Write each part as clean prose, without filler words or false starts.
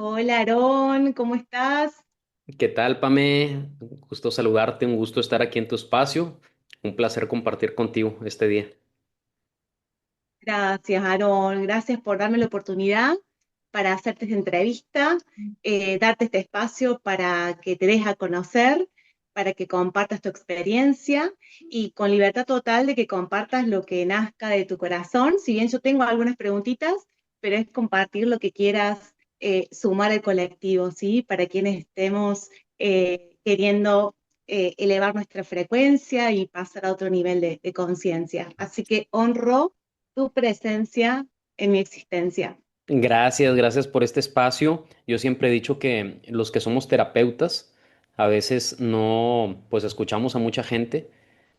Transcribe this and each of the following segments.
Hola, Aarón, ¿cómo estás? ¿Qué tal, Pame? Un gusto saludarte, un gusto estar aquí en tu espacio. Un placer compartir contigo este día. Gracias, Aarón. Gracias por darme la oportunidad para hacerte esta entrevista, darte este espacio para que te des a conocer, para que compartas tu experiencia y con libertad total de que compartas lo que nazca de tu corazón. Si bien yo tengo algunas preguntitas, pero es compartir lo que quieras sumar al colectivo, ¿sí? Para quienes estemos queriendo elevar nuestra frecuencia y pasar a otro nivel de conciencia. Así que honro tu presencia en mi existencia. Gracias por este espacio. Yo siempre he dicho que los que somos terapeutas a veces no, pues escuchamos a mucha gente,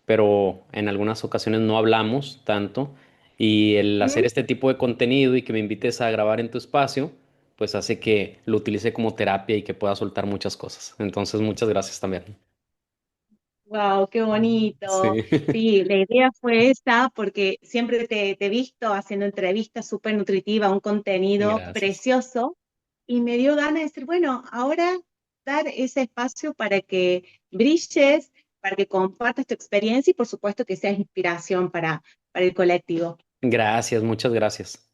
pero en algunas ocasiones no hablamos tanto. Y el hacer ¿Mm? este tipo de contenido y que me invites a grabar en tu espacio, pues hace que lo utilice como terapia y que pueda soltar muchas cosas. Entonces, muchas gracias también. Wow, qué bonito. Sí. Sí, la idea fue esa porque siempre te he visto haciendo entrevistas súper nutritivas, un contenido Gracias. precioso y me dio ganas de decir, bueno, ahora dar ese espacio para que brilles, para que compartas tu experiencia y por supuesto que seas inspiración para el colectivo. Gracias, muchas gracias.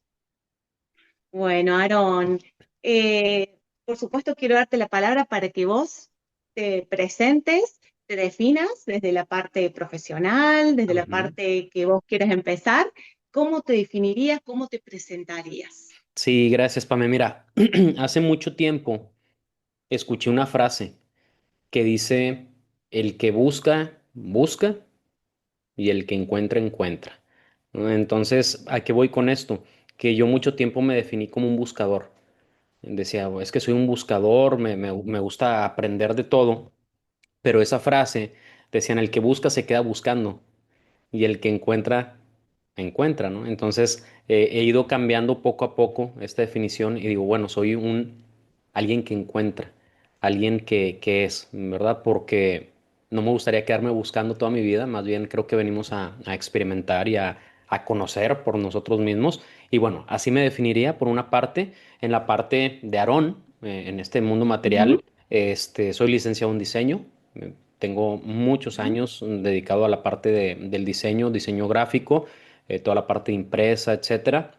Bueno, Aarón, por supuesto quiero darte la palabra para que vos te presentes, te definas desde la parte profesional, desde la Ujú. parte que vos quieras empezar. ¿Cómo te definirías? ¿Cómo te presentarías? Sí, gracias, Pame. Mira, hace mucho tiempo escuché una frase que dice, el que busca, busca y el que encuentra, encuentra. ¿No? Entonces, ¿a qué voy con esto? Que yo mucho tiempo me definí como un buscador. Decía, es que soy un buscador, me gusta aprender de todo, pero esa frase decían, el que busca se queda buscando y el que encuentra, encuentra, ¿no? Entonces he ido cambiando poco a poco esta definición y digo, bueno, soy alguien que encuentra, alguien que es, ¿verdad? Porque no me gustaría quedarme buscando toda mi vida, más bien creo que venimos a experimentar y a conocer por nosotros mismos. Y bueno, así me definiría por una parte, en la parte de Aarón, en este mundo Ujú, material, soy licenciado en diseño. Tengo muchos ujú. años dedicado a la parte del diseño, diseño gráfico, toda la parte impresa, etcétera.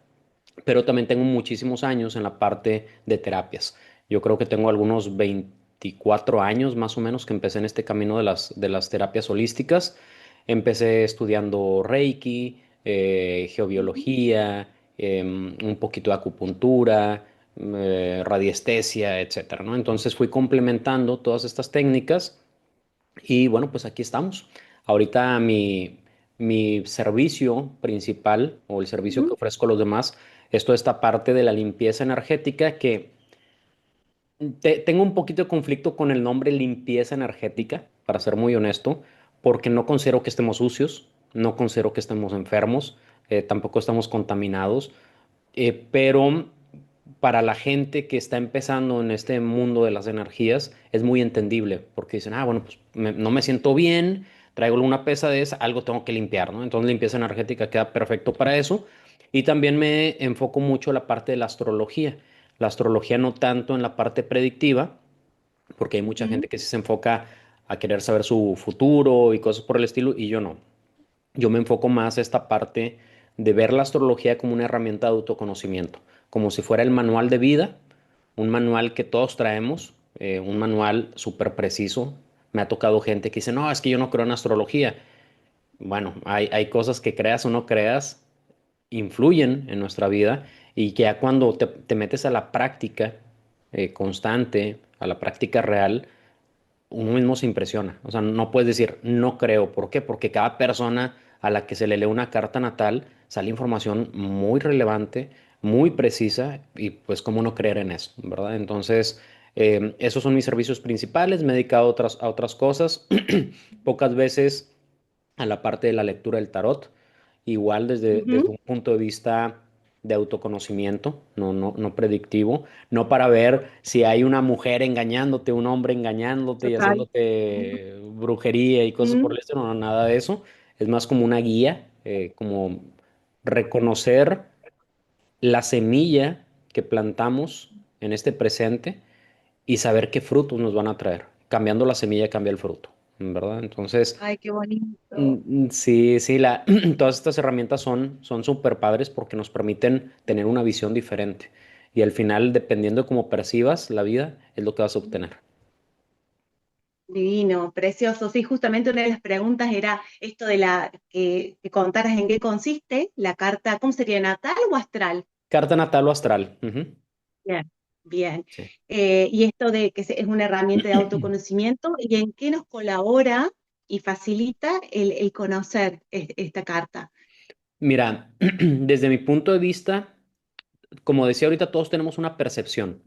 Pero también tengo muchísimos años en la parte de terapias. Yo creo que tengo algunos 24 años más o menos que empecé en este camino de las terapias holísticas. Empecé estudiando Reiki, geobiología, un poquito de acupuntura, radiestesia, etcétera, ¿no? Entonces fui complementando todas estas técnicas y bueno, pues aquí estamos. Ahorita mi servicio principal o el servicio que Ujú. ofrezco a los demás es toda esta parte de la limpieza energética que tengo un poquito de conflicto con el nombre limpieza energética, para ser muy honesto, porque no considero que estemos sucios, no considero que estemos enfermos, tampoco estamos contaminados, pero para la gente que está empezando en este mundo de las energías es muy entendible, porque dicen, ah, bueno, pues no me siento bien, traigo una pesadez, algo tengo que limpiar, ¿no? Entonces limpieza energética queda perfecto para eso. Y también me enfoco mucho en la parte de la astrología no tanto en la parte predictiva, porque hay mucha Ujú. gente que sí se enfoca a querer saber su futuro y cosas por el estilo, y yo no. Yo me enfoco más a esta parte de ver la astrología como una herramienta de autoconocimiento, como si fuera el manual de vida, un manual que todos traemos, un manual súper preciso. Me ha tocado gente que dice, no, es que yo no creo en astrología. Bueno, hay cosas que creas o no creas, influyen en nuestra vida y que ya cuando te metes a la práctica constante, a la práctica real, uno mismo se impresiona. O sea, no puedes decir, no creo. ¿Por qué? Porque cada persona a la que se le lee una carta natal sale información muy relevante, muy precisa y pues cómo no creer en eso, ¿verdad? Entonces, esos son mis servicios principales. Me he dedicado a otras cosas. Pocas veces a la parte de la lectura del tarot, igual desde Ujú. un punto de vista de autoconocimiento, no predictivo, no para ver si hay una mujer engañándote, un hombre engañándote y Total. haciéndote brujería y cosas por Ujú. el estilo, no, nada de eso. Es más como una guía, como reconocer la semilla que plantamos en este presente y saber qué frutos nos van a traer. Cambiando la semilla cambia el fruto, ¿verdad? Entonces, Ay, qué bonito. sí, sí, todas estas herramientas son súper padres porque nos permiten tener una visión diferente. Y al final, dependiendo de cómo percibas la vida, es lo que vas a obtener. Divino, precioso. Sí, justamente una de las preguntas era esto de que contaras en qué consiste la carta, ¿cómo sería? ¿Natal o astral? Carta natal o astral. Ujú. Bien, bien. Sí. Y esto de que es una herramienta de autoconocimiento y en qué nos colabora y facilita el conocer esta carta. Mira, desde mi punto de vista, como decía ahorita, todos tenemos una percepción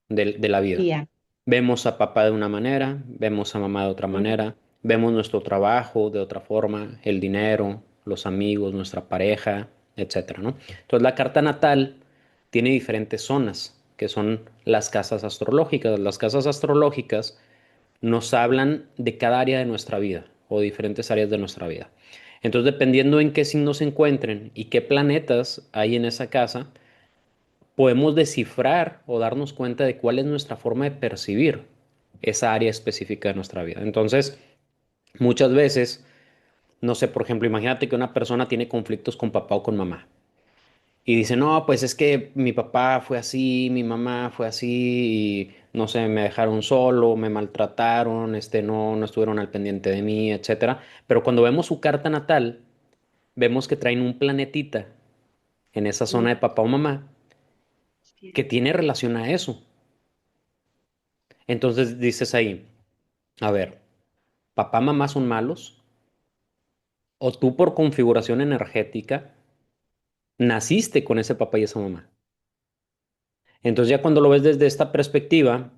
de la vida. Bien. Vemos a papá de una manera, vemos a mamá de otra Mm, manera, vemos nuestro trabajo de otra forma, el dinero, los amigos, nuestra pareja, etcétera, ¿no? Entonces la carta natal tiene diferentes zonas, que son las casas astrológicas. Las casas astrológicas nos hablan de cada área de nuestra vida o diferentes áreas de nuestra vida. Entonces, dependiendo en qué signos se encuentren y qué planetas hay en esa casa, podemos descifrar o darnos cuenta de cuál es nuestra forma de percibir esa área específica de nuestra vida. Entonces, muchas veces, no sé, por ejemplo, imagínate que una persona tiene conflictos con papá o con mamá y dice, no, pues es que mi papá fue así, mi mamá fue así y no sé, me dejaron solo, me maltrataron, no estuvieron al pendiente de mí, etcétera. Pero cuando vemos su carta natal, vemos que traen un planetita en esa zona mm, de papá o mamá que bien. tiene relación a eso. Entonces dices ahí, a ver, papá, mamá son malos, o tú por configuración energética naciste con ese papá y esa mamá. Entonces ya cuando lo ves desde esta perspectiva,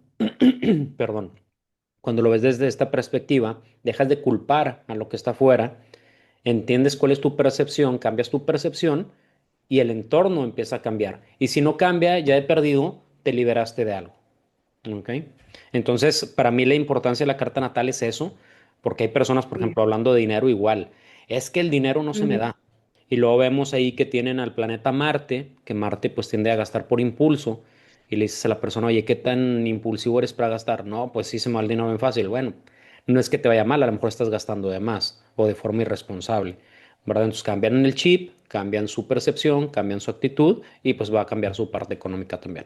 perdón, cuando lo ves desde esta perspectiva, dejas de culpar a lo que está afuera, entiendes cuál es tu percepción, cambias tu percepción y el entorno empieza a cambiar. Y si no cambia, ya he perdido, te liberaste de algo. ¿Ok? Entonces, para mí la importancia de la carta natal es eso, porque hay personas, por Bien. ejemplo, hablando de dinero igual, es que el dinero no se me Ujú, da. Y luego vemos ahí que tienen al planeta Marte, que Marte pues tiende a gastar por impulso, y le dices a la persona, oye, ¿qué tan impulsivo eres para gastar? No, pues sí se me va el dinero bien fácil. Bueno, no es que te vaya mal, a lo mejor estás gastando de más o de forma irresponsable, ¿verdad? Entonces cambian el chip, cambian su percepción, cambian su actitud y pues va a cambiar su parte económica también.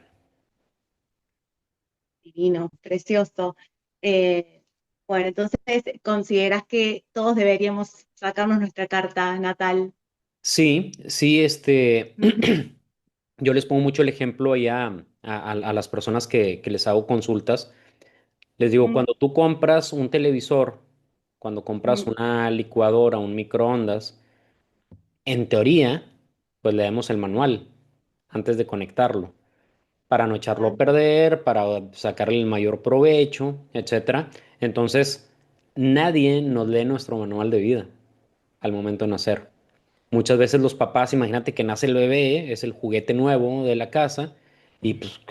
divino, precioso. Bueno, entonces, ¿consideras que todos deberíamos sacarnos nuestra carta natal? Sí, sí, Mm, yo les pongo mucho el ejemplo allá a las personas que les hago consultas. Les digo, mm, cuando tú compras un televisor, cuando compras mm, una licuadora, un microondas, en teoría, pues leemos el manual antes de conectarlo, para no echarlo a claro. perder, para sacarle el mayor provecho, etcétera. Entonces, nadie nos lee nuestro manual de vida al momento de nacer. Muchas veces los papás, imagínate que nace el bebé, es el juguete nuevo de la casa, y pues,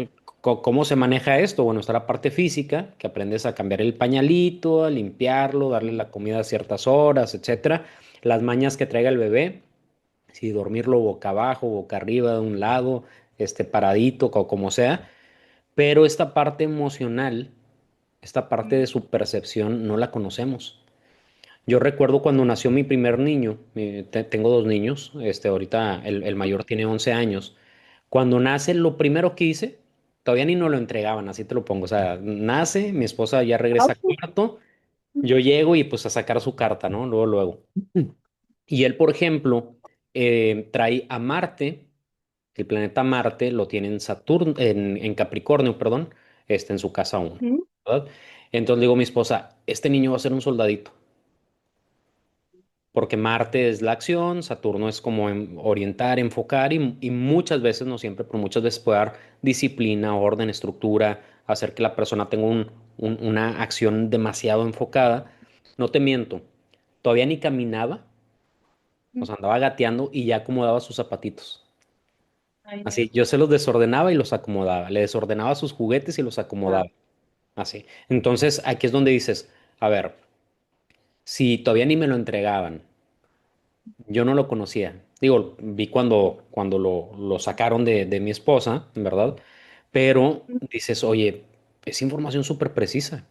¿cómo se maneja esto? Bueno, está la parte física, que aprendes a cambiar el pañalito, a limpiarlo, darle la comida a ciertas horas, etcétera. Las mañas que traiga el bebé, si dormirlo boca abajo, boca arriba, de un lado, paradito, o como sea. Pero esta parte emocional, esta parte de Mm, su percepción, no la conocemos. Yo recuerdo cuando nació mi primer niño, tengo dos niños, ahorita el mayor tiene 11 años. Cuando nace, lo primero que hice, todavía ni nos lo entregaban, así te lo pongo. O sea, nace, mi esposa ya regresa al cuarto, yo llego y pues a sacar su carta, ¿no? Luego, luego. Y él, por ejemplo, trae a Marte, el planeta Marte lo tiene en Saturno, en Capricornio, perdón, en su casa uno, mm, ¿verdad? Entonces le digo a mi esposa, este niño va a ser un soldadito. Porque Marte es la acción, Saturno es como orientar, enfocar y muchas veces, no siempre, pero muchas veces puede dar disciplina, orden, estructura, hacer que la persona tenga una acción demasiado enfocada. No te miento, todavía ni caminaba, o mm. sea, andaba gateando y ya acomodaba sus zapatitos. Ay, no. Así, yo se los desordenaba y los acomodaba, le desordenaba sus juguetes y los Wow. acomodaba. Así. Entonces, aquí es donde dices, a ver, si todavía ni me lo entregaban, yo no lo conocía. Digo, vi cuando lo sacaron de mi esposa, ¿verdad? pero dices, oye, es información súper precisa,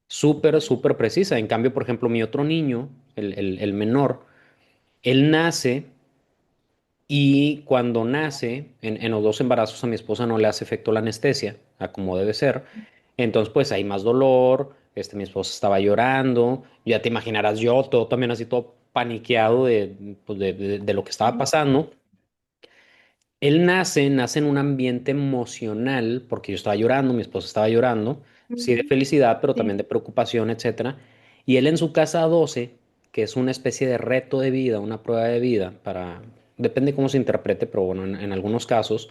súper, súper precisa. En cambio, por ejemplo, mi otro niño, el menor, él nace y cuando nace, en los dos embarazos a mi esposa no le hace efecto la anestesia, a como debe ser. Entonces, pues hay más dolor, mi esposa estaba llorando, ya te imaginarás yo, todo también así, todo paniqueado pues, de lo que estaba pasando. Él nace en un ambiente emocional, porque yo estaba llorando, mi esposa estaba llorando, sí de felicidad, pero Sí. también de preocupación, etcétera. Y él en su casa 12, que es una especie de reto de vida, una prueba de vida, depende cómo se interprete, pero bueno, en algunos casos,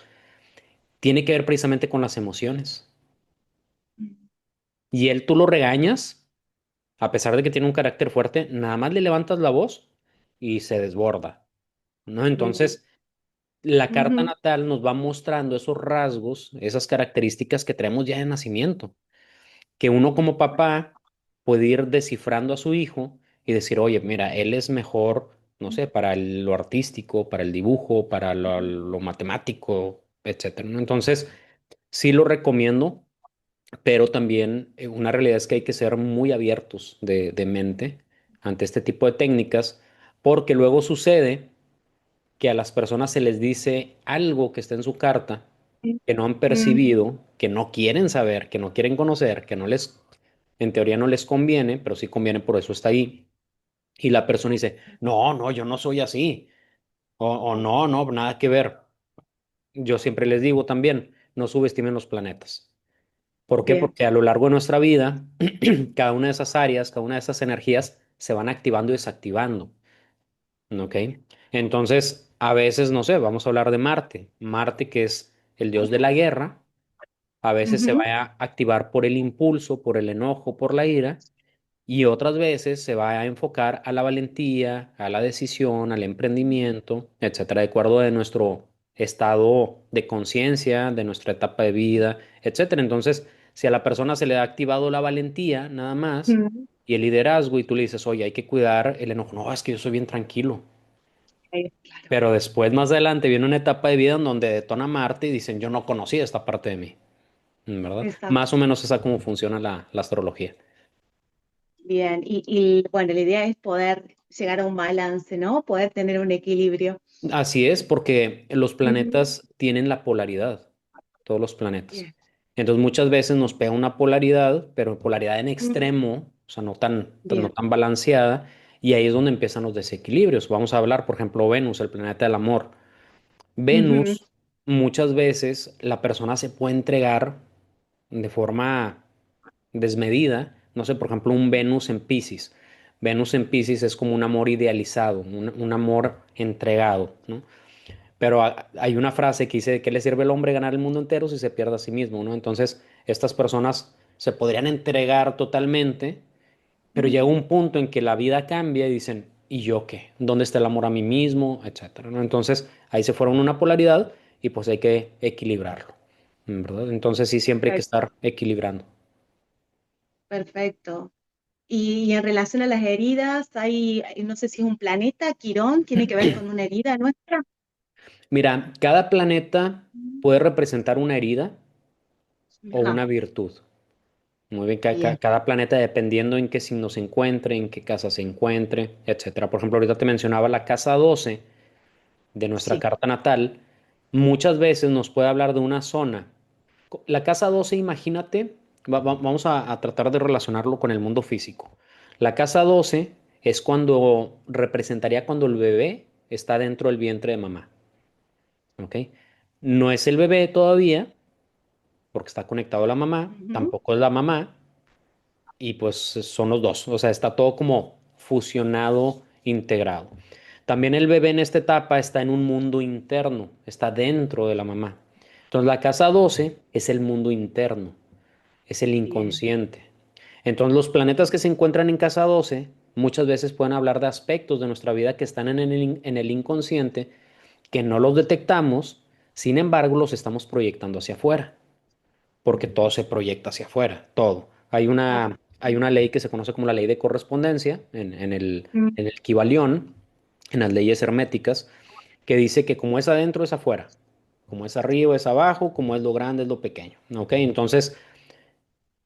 tiene que ver precisamente con las emociones. Y él tú lo regañas, a pesar de que tiene un carácter fuerte, nada más le levantas la voz y se desborda, ¿no? Mm, Entonces, la carta ujú, natal nos va mostrando esos rasgos, esas características que traemos ya de nacimiento, que uno como papá puede ir descifrando a su hijo y decir, oye, mira, él es mejor, no sé, para lo artístico, para el dibujo, para lo matemático, etcétera, ¿no? Entonces, sí lo recomiendo, pero también una realidad es que hay que ser muy abiertos de mente ante este tipo de técnicas, porque luego sucede que a las personas se les dice algo que está en su carta que no han mm, percibido, que no quieren saber, que no quieren conocer, que no les, en teoría no les conviene, pero sí conviene, por eso está ahí. Y la persona dice, no, no, yo no soy así, o no, no, nada que ver. Yo siempre les digo también, no subestimen los planetas. ¿Por qué? bien, Porque a lo largo de nuestra vida, cada una de esas áreas, cada una de esas energías se van activando y desactivando. ¿Ok? Entonces, a veces, no sé, vamos a hablar de Marte. Marte, que es el dios de la guerra, a veces se va ujú, a activar por el impulso, por el enojo, por la ira, y otras veces se va a enfocar a la valentía, a la decisión, al emprendimiento, etcétera, de acuerdo de nuestro estado de conciencia, de nuestra etapa de vida, etcétera. Entonces, si a la persona se le ha activado la valentía, nada más, mm, y el liderazgo, y tú le dices, oye, hay que cuidar el enojo, no, es que yo soy bien tranquilo. claro, Pero después, más adelante, viene una etapa de vida en donde detona Marte y dicen, yo no conocía esta parte de mí, ¿verdad? exacto. Más o menos esa cómo funciona la astrología. Bien, y bueno, la idea es poder llegar a un balance, ¿no? Poder tener un equilibrio. Así es, porque los Ujú, planetas tienen la polaridad, todos los planetas. bien. Entonces muchas veces nos pega una polaridad, pero polaridad en Mm, extremo, o sea, no bien. tan balanceada, y ahí es donde empiezan los desequilibrios. Vamos a hablar, por ejemplo, Venus, el planeta del amor. Ujú, Venus, muchas veces la persona se puede entregar de forma desmedida. No sé, por ejemplo, un Venus en Piscis. Venus en Piscis es como un amor idealizado, un amor entregado, ¿no? Pero hay una frase que dice, ¿qué le sirve al hombre ganar el mundo entero si se pierde a sí mismo, ¿no? Entonces, estas personas se podrían entregar totalmente, pero llega un punto en que la vida cambia y dicen, ¿y yo qué? ¿Dónde está el amor a mí mismo? Etcétera, ¿no? Entonces, ahí se fueron una polaridad y pues hay que equilibrarlo, ¿verdad? Entonces, sí, siempre hay que perfecto, estar equilibrando. perfecto. Y en relación a las heridas, no sé si es un planeta, Quirón, tiene que ver con una herida nuestra. Mira, cada planeta puede representar una herida o Ajá, una virtud. Muy bien, bien, cada planeta dependiendo en qué signo se encuentre, en qué casa se encuentre, etcétera. Por ejemplo, ahorita te mencionaba la casa 12 de nuestra sí. carta natal. Muchas veces nos puede hablar de una zona. La casa 12, imagínate, vamos a tratar de relacionarlo con el mundo físico. La casa 12 es cuando representaría cuando el bebé está dentro del vientre de mamá. ¿Ok? No es el bebé todavía, porque está conectado a la mamá, Ujú, tampoco es la mamá, y pues son los dos, o sea, está todo como fusionado, integrado. También el bebé en esta etapa está en un mundo interno, está dentro de la mamá. Entonces la casa 12 es el mundo interno, es el bien, inconsciente. Entonces los planetas que se encuentran en casa 12 muchas veces pueden hablar de aspectos de nuestra vida que están en el inconsciente, que no los detectamos, sin embargo los estamos proyectando hacia afuera porque todo se proyecta hacia afuera, todo. ah, Hay una ley que se conoce como la ley de correspondencia mm, en el Kybalión, en las leyes herméticas, que dice que como es adentro, es afuera. Como es arriba, es abajo, como es lo grande, es lo pequeño. ¿Ok? Entonces,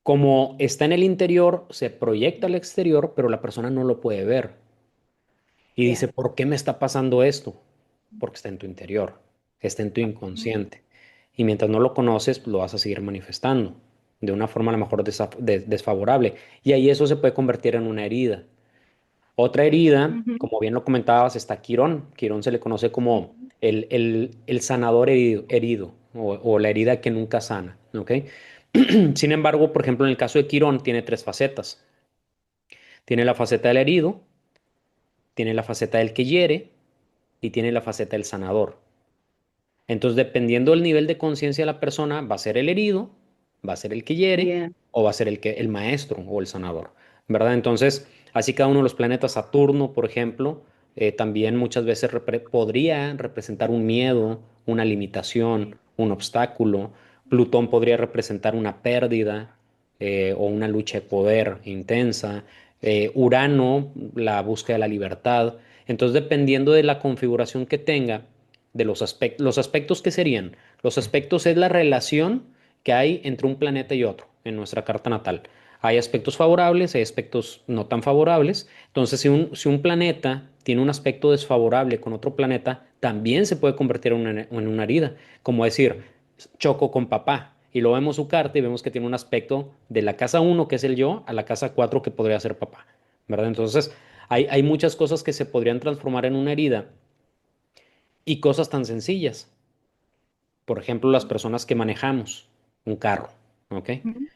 como está en el interior, se proyecta al exterior, pero la persona no lo puede ver. Y dice, Bien. ¿por qué me está pasando esto? Porque está en tu interior, está en tu inconsciente. Y mientras no lo conoces, pues, lo vas a seguir manifestando de una forma a lo mejor desfavorable. Y ahí eso se puede convertir en una herida. Otra herida, Ujú. como bien lo comentabas, está Quirón. Quirón se le conoce como Ujú. el sanador herido o la herida que nunca sana. ¿Ok? Sin embargo, por ejemplo, en el caso de Quirón, tiene tres facetas. Tiene la faceta del herido, tiene la faceta del que hiere y tiene la faceta del sanador. Entonces, dependiendo del nivel de conciencia de la persona, va a ser el herido, va a ser el que hiere Bien. o va a ser el maestro o el sanador, ¿verdad? Entonces, así cada uno de los planetas, Saturno, por ejemplo, también muchas veces podría representar un miedo, una limitación, un obstáculo. Plutón podría representar una pérdida o una lucha de poder intensa. Urano, la búsqueda de la libertad. Entonces, dependiendo de la configuración que tenga, de los aspectos que serían. Los aspectos es la relación que hay entre un planeta y otro en nuestra carta natal. Hay aspectos favorables, hay aspectos no tan favorables. Entonces, si un planeta tiene un aspecto desfavorable con otro planeta, también se puede convertir en una herida. Como decir, choco con papá. Y lo vemos su carta y vemos que tiene un aspecto de la casa uno que es el yo, a la casa 4 que podría ser papá. ¿Verdad? Entonces, hay muchas cosas que se podrían transformar en una herida y cosas tan sencillas. Por ejemplo, las personas que manejamos un carro, ¿ok? Ujú.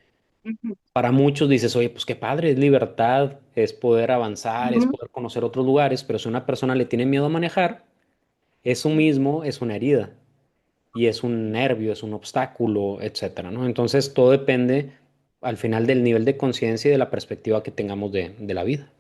Ujú. Para muchos dices, oye, pues qué padre, es libertad, es poder avanzar, es Ujú. poder conocer otros lugares, pero si una persona le tiene miedo a manejar, eso mismo es una herida y es un nervio, es un obstáculo, etcétera, ¿no? Entonces, todo depende al final del nivel de conciencia y de la perspectiva que tengamos de la vida.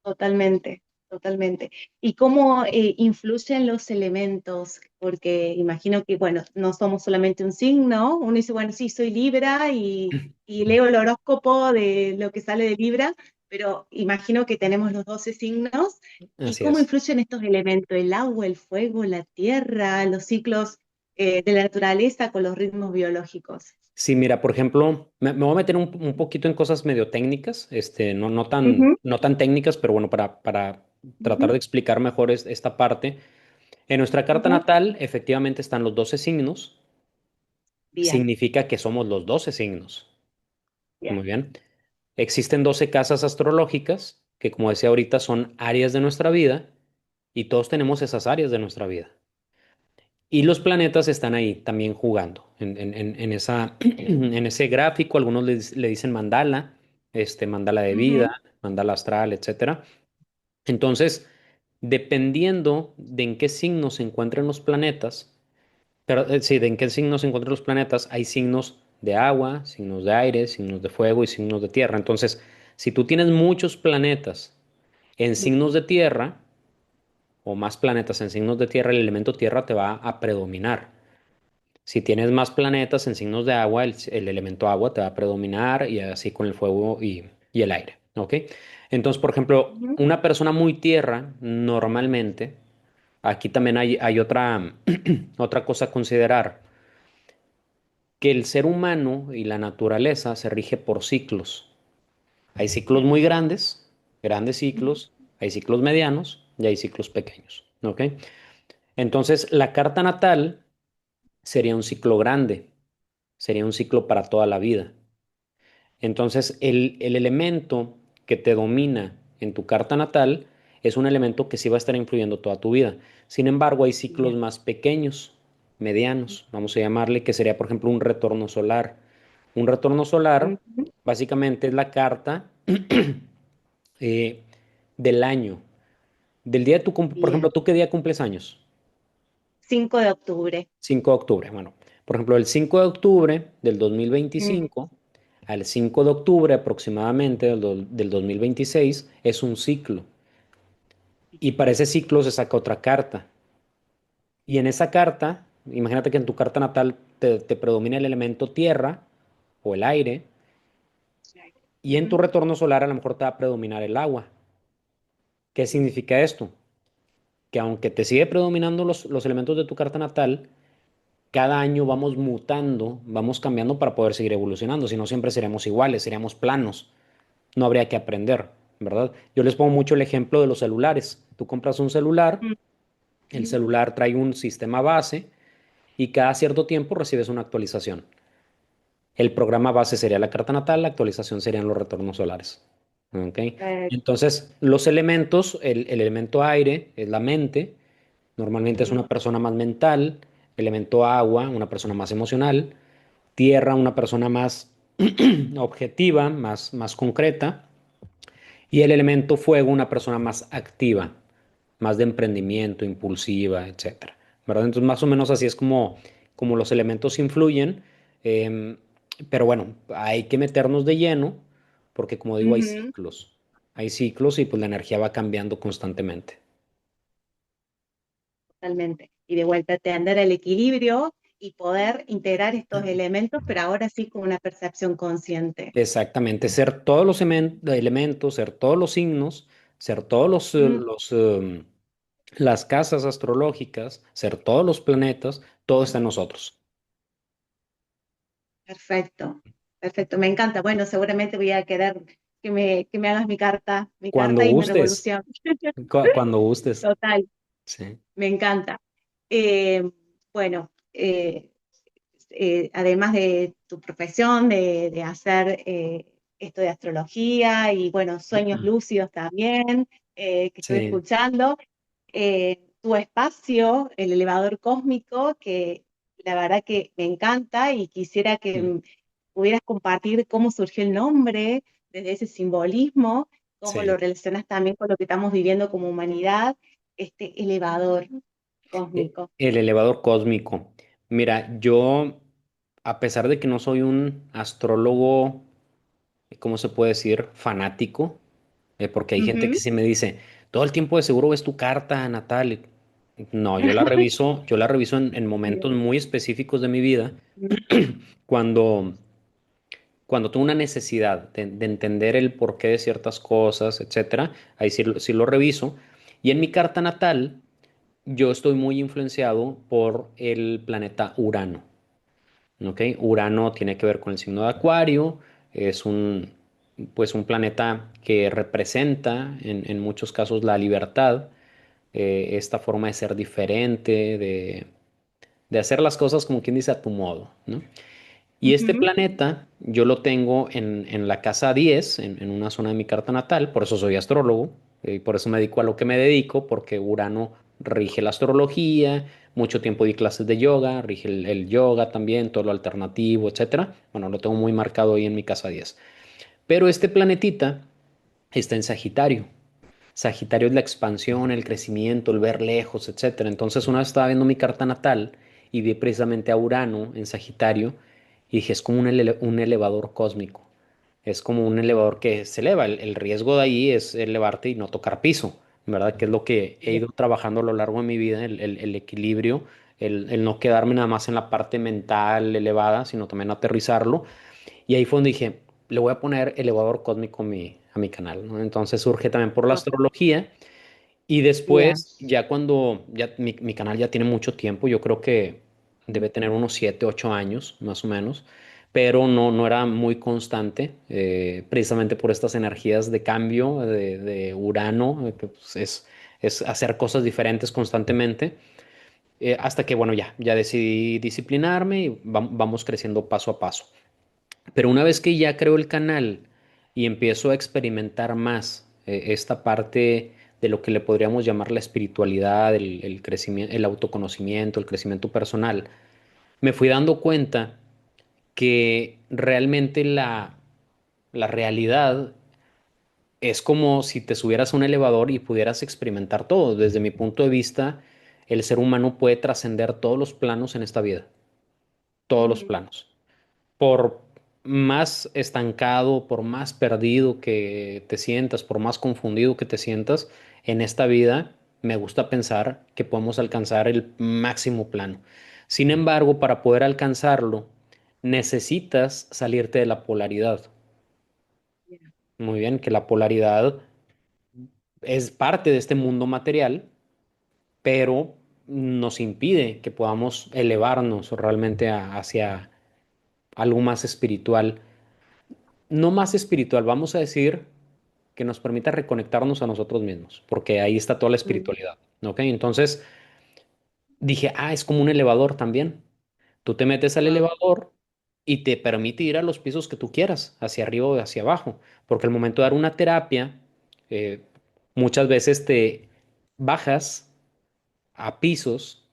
Totalmente, totalmente. ¿Y cómo influyen los elementos? Porque imagino que, bueno, no somos solamente un signo. Uno dice, bueno, sí, soy Libra y leo el horóscopo de lo que sale de Libra, pero imagino que tenemos los 12 signos. ¿Y Así cómo es. influyen estos elementos? El agua, el fuego, la tierra, los ciclos de la naturaleza con los ritmos biológicos. Sí, mira, por ejemplo, me voy a meter un poquito en cosas medio técnicas, no, no tan, Ujú. no tan técnicas, pero bueno, para tratar Ujú. de explicar mejor esta parte. En nuestra carta Ujú. natal, efectivamente, están los 12 signos. Bien, Significa que somos los 12 signos. bien. Muy bien. Existen 12 casas astrológicas, que como decía ahorita, son áreas de nuestra vida, y todos tenemos esas áreas de nuestra vida. Y los planetas están ahí también jugando en ese gráfico. Algunos le dicen mandala, mandala de Ujú. vida, mandala astral, etcétera. Entonces, dependiendo de en qué signo se encuentran los planetas, pero sí, de en qué signo se encuentran los planetas, hay signos de agua, signos de aire, signos de fuego y signos de tierra. Entonces, si tú tienes muchos planetas en signos de tierra, o más planetas en signos de tierra, el elemento tierra te va a predominar. Si tienes más planetas en signos de agua, el elemento agua te va a predominar y así con el fuego y el aire. ¿Ok? Entonces, por ejemplo, Ujú. una persona muy tierra, normalmente, aquí también hay otra cosa a considerar, que el ser humano y la naturaleza se rige por ciclos. Hay ciclos Bien. muy grandes, grandes ciclos, hay ciclos medianos y hay ciclos pequeños. ¿Ok? Entonces, la carta natal sería un ciclo grande, sería un ciclo para toda la vida. Entonces, el elemento que te domina en tu carta natal es un elemento que sí va a estar influyendo toda tu vida. Sin embargo, hay ciclos Bien. más pequeños, medianos, vamos a llamarle, que sería, por ejemplo, un retorno solar. Un retorno solar Ujú. básicamente es la carta eh, del año. Del día de por ejemplo, Bien. ¿tú qué día cumples años? 5 de octubre. 5 de octubre. Bueno, por ejemplo, el 5 de octubre del dos mil Mm. veinticinco al 5 de octubre aproximadamente del 2026 es un ciclo. Y para ese ciclo se saca otra carta. Y en esa carta, imagínate que en tu carta natal te predomina el elemento tierra o el aire, y en tu Ujú. retorno solar a lo mejor te va a predominar el agua. ¿Qué significa esto? que aunque te sigue predominando los elementos de tu carta natal, cada año vamos mutando, vamos cambiando para poder seguir evolucionando, si no siempre seremos iguales, seríamos planos, no habría que aprender, ¿verdad? Yo les pongo mucho el ejemplo de los celulares. Tú compras un celular, el Ujú. celular trae un sistema base y cada cierto tiempo recibes una actualización. El programa base sería la carta natal, la actualización serían los retornos solares. ¿Ok? Eh, Entonces, los elementos, el elemento aire es la mente, normalmente es ujú. una persona más mental, elemento agua, una persona más emocional, tierra, una persona más objetiva, más concreta, y el elemento fuego, una persona más activa, más de emprendimiento, impulsiva, etcétera. ¿Verdad? Entonces, más o menos así es como los elementos influyen. em, pero bueno, hay que meternos de lleno porque, como digo, hay Ujú. ciclos. Hay ciclos y pues la energía va cambiando constantemente. Totalmente. Y de vuelta, tender el equilibrio y poder integrar estos elementos, pero ahora sí con una percepción consciente. Exactamente, ser todos los elementos, ser todos los signos, ser todos Mm. las casas astrológicas, ser todos los planetas, todo está en nosotros. Perfecto, perfecto, me encanta. Bueno, seguramente voy a querer que me hagas mi Cuando carta y mi gustes, revolución. cuando gustes. Total, Sí. me encanta. Eh, bueno, además de tu profesión, de hacer esto de astrología y bueno, sueños lúcidos también, que estoy Sí. escuchando, tu espacio, el elevador cósmico, que la verdad que me encanta y quisiera que pudieras compartir cómo surgió el nombre, desde ese simbolismo, cómo lo Sí. relacionas también con lo que estamos viviendo como humanidad, este elevador cósmico. El elevador cósmico. Mira, yo, a pesar de que no soy un astrólogo, ¿cómo se puede decir? Fanático, porque hay gente que Ujú. sí me dice, todo el tiempo de seguro ves tu carta natal. No, yo la reviso en momentos Bien. muy específicos de mi vida, cuando, cuando tengo una necesidad de entender el porqué de ciertas cosas, etcétera. Ahí sí, sí lo reviso. Y en mi carta natal, yo estoy muy influenciado por el planeta Urano. ¿Ok? Urano tiene que ver con el signo de Acuario, es pues un planeta que representa en muchos casos la libertad, esta forma de ser diferente, de hacer las cosas como quien dice a tu modo, ¿no? Y este Ujú. planeta yo lo tengo en la casa 10, en una zona de mi carta natal, por eso soy astrólogo, y por eso me dedico a lo que me dedico, porque Urano rige la astrología, mucho tiempo di clases de yoga, rige el yoga también, todo lo alternativo, etcétera. Bueno, lo tengo muy marcado ahí en mi casa 10. Pero este planetita está en Sagitario. Sagitario es la expansión, el crecimiento, el ver lejos, etcétera. Entonces, una vez estaba viendo mi carta natal y vi precisamente a Urano en Sagitario y dije, es como un elevador cósmico. Es como un elevador que se eleva. El riesgo de ahí es elevarte y no tocar piso, ¿verdad? Que es lo que he Bien. ido trabajando a lo largo de mi vida, el equilibrio, el no quedarme nada más en la parte mental elevada, sino también aterrizarlo. Y ahí fue donde dije, le voy a poner elevador cósmico a mi canal, ¿no? Entonces surge también por la Total. astrología y Bien. después, ya cuando ya mi canal ya tiene mucho tiempo, yo creo que debe tener unos 7 8 años, más o menos, pero no era muy constante, precisamente por estas energías de cambio de Urano, que pues, es hacer cosas diferentes constantemente, hasta que, bueno, ya decidí disciplinarme y vamos creciendo paso a paso. Pero una vez que ya creo el canal y empiezo a experimentar más esta parte de lo que le podríamos llamar la espiritualidad, el crecimiento, el autoconocimiento, el crecimiento personal, me fui dando cuenta que realmente la realidad es como si te subieras a un elevador y pudieras experimentar todo. Desde mi punto de vista, el ser humano puede trascender todos los planos en esta vida, todos los Ujú. planos. Por más estancado, por más perdido que te sientas, por más confundido que te sientas, en esta vida me gusta pensar que podemos alcanzar el máximo plano. Sin embargo, para poder alcanzarlo, necesitas salirte de la polaridad. Bien. Muy bien, que la polaridad es parte de este mundo material pero nos impide que podamos elevarnos realmente hacia algo más espiritual. No más espiritual, vamos a decir que nos permita reconectarnos a nosotros mismos, porque ahí está toda la Mm, espiritualidad, ¿ok? Entonces dije, es como un elevador también. Tú te metes al wow. elevador y te permite ir a los pisos que tú quieras, hacia arriba o hacia abajo, porque al momento de dar una terapia, eh, muchas veces te bajas a pisos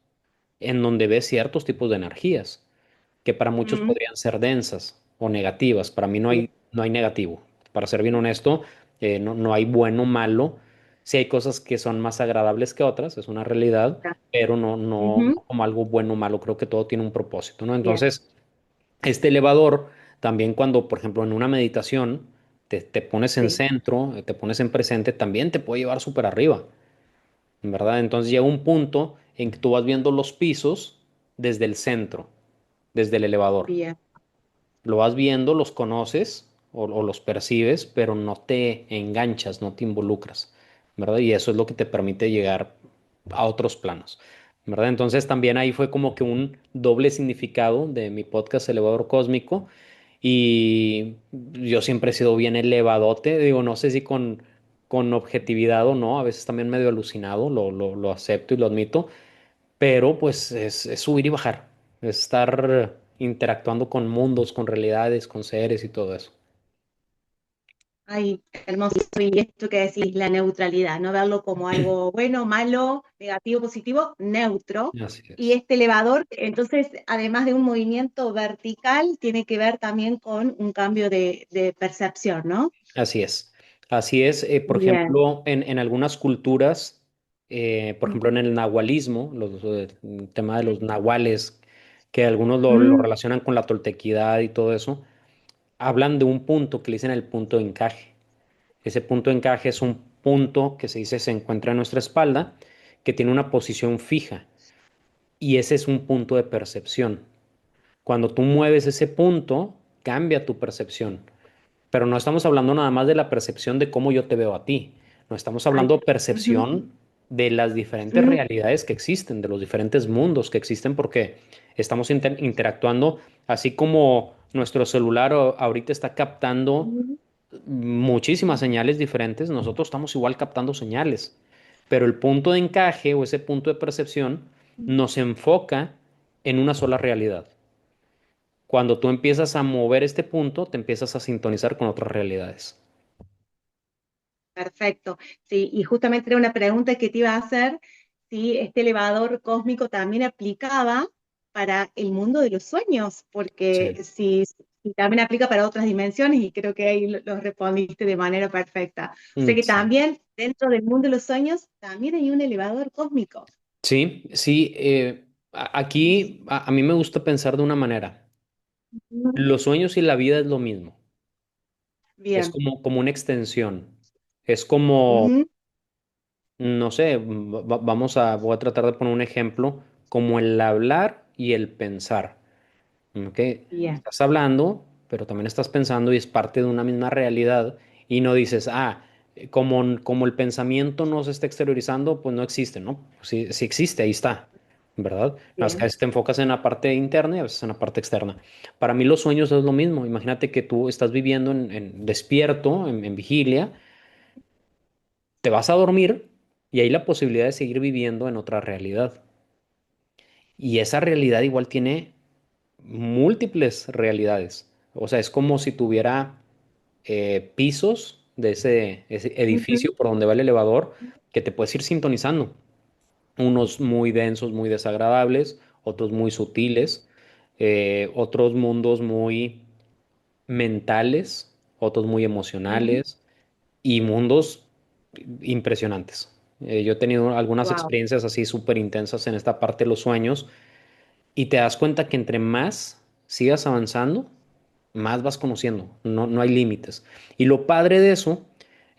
en donde ves ciertos tipos de energías, que para muchos Mm, podrían ser densas o negativas. Para mí bien, no hay negativo. Para ser bien honesto, no hay bueno o malo. Sí hay cosas que son más agradables que otras, es una realidad, ya. pero Ujú, no como algo bueno o malo. Creo que todo tiene un propósito, ¿no? bien, Entonces, este elevador, también cuando, por ejemplo, en una meditación te pones en sí, centro, te pones en presente, también te puede llevar súper arriba, ¿verdad? Entonces llega un punto en que tú vas viendo los pisos desde el centro, desde el elevador. bien. Lo vas viendo, los conoces o los percibes, pero no te enganchas, no te involucras, ¿verdad? Y eso es lo que te permite llegar a otros planos, ¿verdad? Entonces también ahí fue como que un doble significado de mi podcast Elevador Cósmico y yo siempre he sido bien elevadote, digo, no sé si con objetividad o no, a veces también medio alucinado, lo acepto y lo admito, pero pues es subir y bajar, es estar interactuando con mundos, con realidades, con seres y todo eso. Ay, hermoso. Y esto que decís, la neutralidad, no verlo como algo bueno, malo, negativo, positivo, neutro. Así Y es. este elevador, entonces, además de un movimiento vertical, tiene que ver también con un cambio de percepción, ¿no? Así es. Así es. Por Bien. ejemplo, en algunas culturas, por ejemplo, en el nahualismo, el tema de los nahuales, que algunos lo Mm, relacionan con la toltequidad y todo eso, hablan de un punto que le dicen el punto de encaje. Ese punto de encaje es un punto que se dice se encuentra en nuestra espalda, que tiene una posición fija, y ese es un punto de percepción. Cuando tú mueves ese punto, cambia tu percepción. Pero no estamos hablando nada más de la percepción de cómo yo te veo a ti. No estamos ay, hablando ujú, percepción de las diferentes mm, realidades que existen, de los diferentes mundos que existen, porque estamos interactuando, así como nuestro celular ahorita está captando mm, muchísimas señales diferentes, nosotros estamos igual captando señales. Pero el punto de encaje o ese punto de percepción nos enfoca en una sola realidad. Cuando tú empiezas a mover este punto, te empiezas a sintonizar con otras realidades. perfecto. Sí, y justamente era una pregunta que te iba a hacer, si este elevador cósmico también aplicaba para el mundo de los sueños, porque Sí, si también aplica para otras dimensiones, y creo que ahí lo respondiste de manera perfecta. O sea que Sí. también dentro del mundo de los sueños, también hay un elevador cósmico. Sí, sí. Aquí a mí me gusta pensar de una manera. Ujú. Los sueños y la vida es lo mismo. Es Bien. como una extensión. Es como, Ujú. no sé, voy a tratar de poner un ejemplo, como el hablar y el pensar. ¿Ok? Bien. Estás hablando, pero también estás pensando y es parte de una misma realidad y no dices, como el pensamiento no se está exteriorizando, pues no existe, ¿no? Sí, sí existe, ahí está, ¿verdad? Más que a Bien. veces te enfocas en la parte interna y a veces en la parte externa. Para mí los sueños es lo mismo. Imagínate que tú estás viviendo despierto, en vigilia, te vas a dormir y hay la posibilidad de seguir viviendo en otra realidad. Y esa realidad igual tiene múltiples realidades. O sea, es como si tuviera pisos de ese Ujú. edificio por donde va el elevador que te puedes ir sintonizando. Unos muy densos, muy desagradables, otros muy sutiles, otros mundos muy mentales, otros muy emocionales y mundos impresionantes. Yo he tenido algunas Wow. experiencias así súper intensas en esta parte de los sueños y te das cuenta que entre más sigas avanzando, más vas conociendo, no hay límites. Y lo padre de eso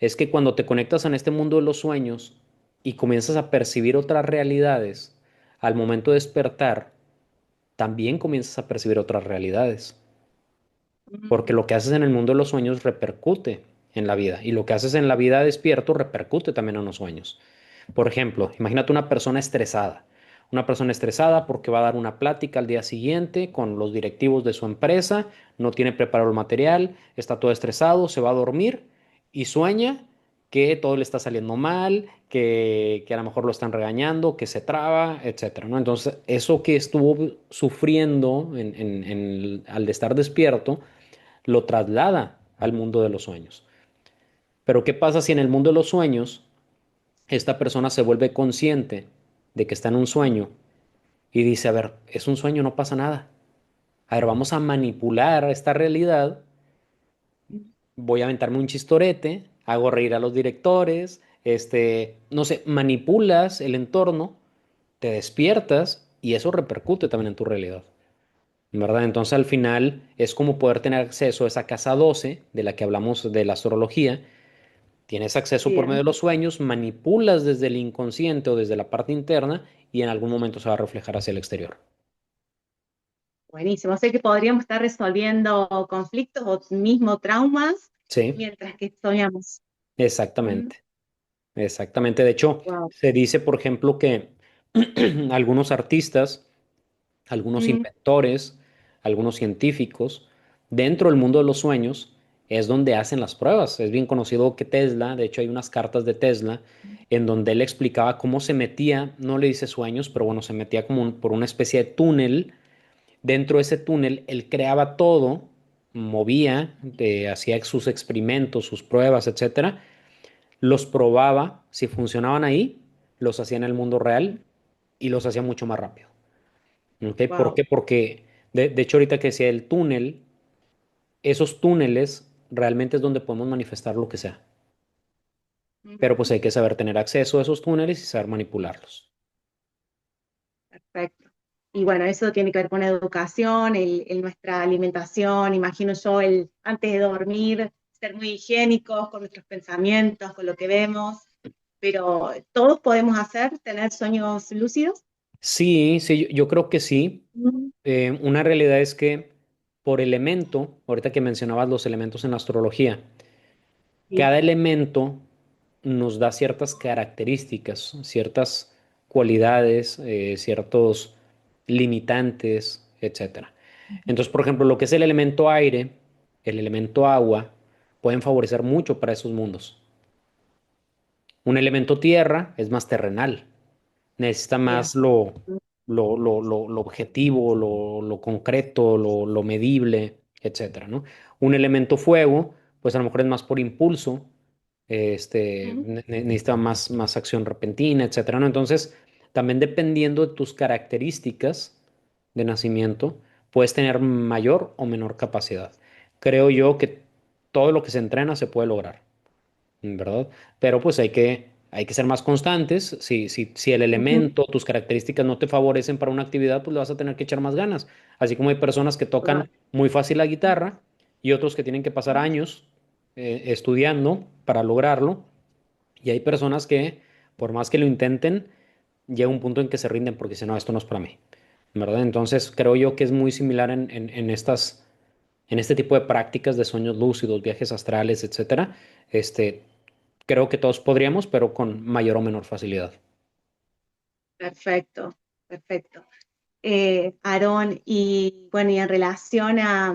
es que cuando te conectas en este mundo de los sueños y comienzas a percibir otras realidades, al momento de despertar, también comienzas a percibir otras realidades, porque lo que haces en el mundo de los sueños repercute en la vida y lo que haces en la vida despierto repercute también en los sueños. Por ejemplo, imagínate una persona estresada. Una persona estresada porque va a dar una plática al día siguiente con los directivos de su empresa, no tiene preparado el material, está todo estresado, se va a dormir y sueña que todo le está saliendo mal, que a lo mejor lo están regañando, que se traba, etcétera, ¿no? Entonces, eso que estuvo sufriendo al estar despierto, lo traslada al mundo de los sueños. Pero ¿qué pasa si en el mundo de los sueños esta persona se vuelve consciente de que está en un sueño y dice, a ver, es un sueño, no pasa nada? A ver, vamos a manipular esta realidad, voy a aventarme un chistorete, hago reír a los directores, no sé, manipulas el entorno, te despiertas y eso repercute también en tu realidad, ¿verdad? Entonces al final es como poder tener acceso a esa casa 12 de la que hablamos de la astrología. Tienes acceso por medio Bien, de los sueños, manipulas desde el inconsciente o desde la parte interna y en algún momento se va a reflejar hacia el exterior. buenísimo. O sea que podríamos estar resolviendo conflictos o mismo traumas Sí, mientras que soñamos. exactamente, exactamente. De hecho, Wow. se dice, por ejemplo, que algunos artistas, algunos inventores, algunos científicos, dentro del mundo de los sueños es donde hacen las pruebas. Es bien conocido que Tesla, de hecho hay unas cartas de Tesla en donde él explicaba cómo se metía, no le dice sueños, pero bueno, se metía como por una especie de túnel. Dentro de ese túnel, él creaba todo, movía, hacía sus experimentos, sus pruebas, etcétera, los probaba, si funcionaban ahí, los hacía en el mundo real y los hacía mucho más rápido. ¿Ok? ¿Por Wow. qué? Porque, de hecho, ahorita que decía el túnel, esos túneles realmente es donde podemos manifestar lo que sea. Pero pues hay que saber tener acceso a esos túneles y saber manipularlos. Perfecto. Y bueno, eso tiene que ver con educación, nuestra alimentación, imagino yo, el antes de dormir, ser muy higiénicos con nuestros pensamientos, con lo que vemos, pero todos podemos hacer, tener sueños lúcidos. Sí, sí, yo creo que sí. Mm. Una realidad es que por elemento, ahorita que mencionabas los elementos en la astrología, Sí. cada elemento nos da ciertas características, ciertas cualidades, ciertos limitantes, etcétera. Entonces, por ejemplo, lo que es el elemento aire, el elemento agua, pueden favorecer mucho para esos mundos. Un elemento tierra es más terrenal, necesita Bien. más lo objetivo, lo concreto, lo medible, etcétera, ¿no? Un elemento fuego, pues a lo mejor es más por impulso, Ujú. necesita más acción repentina, etcétera, ¿no? Entonces, también dependiendo de tus características de nacimiento, puedes tener mayor o menor capacidad. Creo yo que todo lo que se entrena se puede lograr, ¿verdad? Pero pues hay que ser más constantes. Si el Ujú. elemento, tus características no te favorecen para una actividad, pues le vas a tener que echar más ganas. Así como hay personas que Claro. tocan muy fácil la guitarra y otros que tienen que pasar años estudiando para lograrlo. Y hay personas que, por más que lo intenten, llega un punto en que se rinden porque dicen, no, esto no es para mí, ¿verdad? Entonces creo yo que es muy similar en este tipo de prácticas de sueños lúcidos, viajes astrales, etcétera. Este, Creo que todos podríamos, pero con mayor o menor facilidad. Perfecto, perfecto. Aarón, y bueno, y en relación a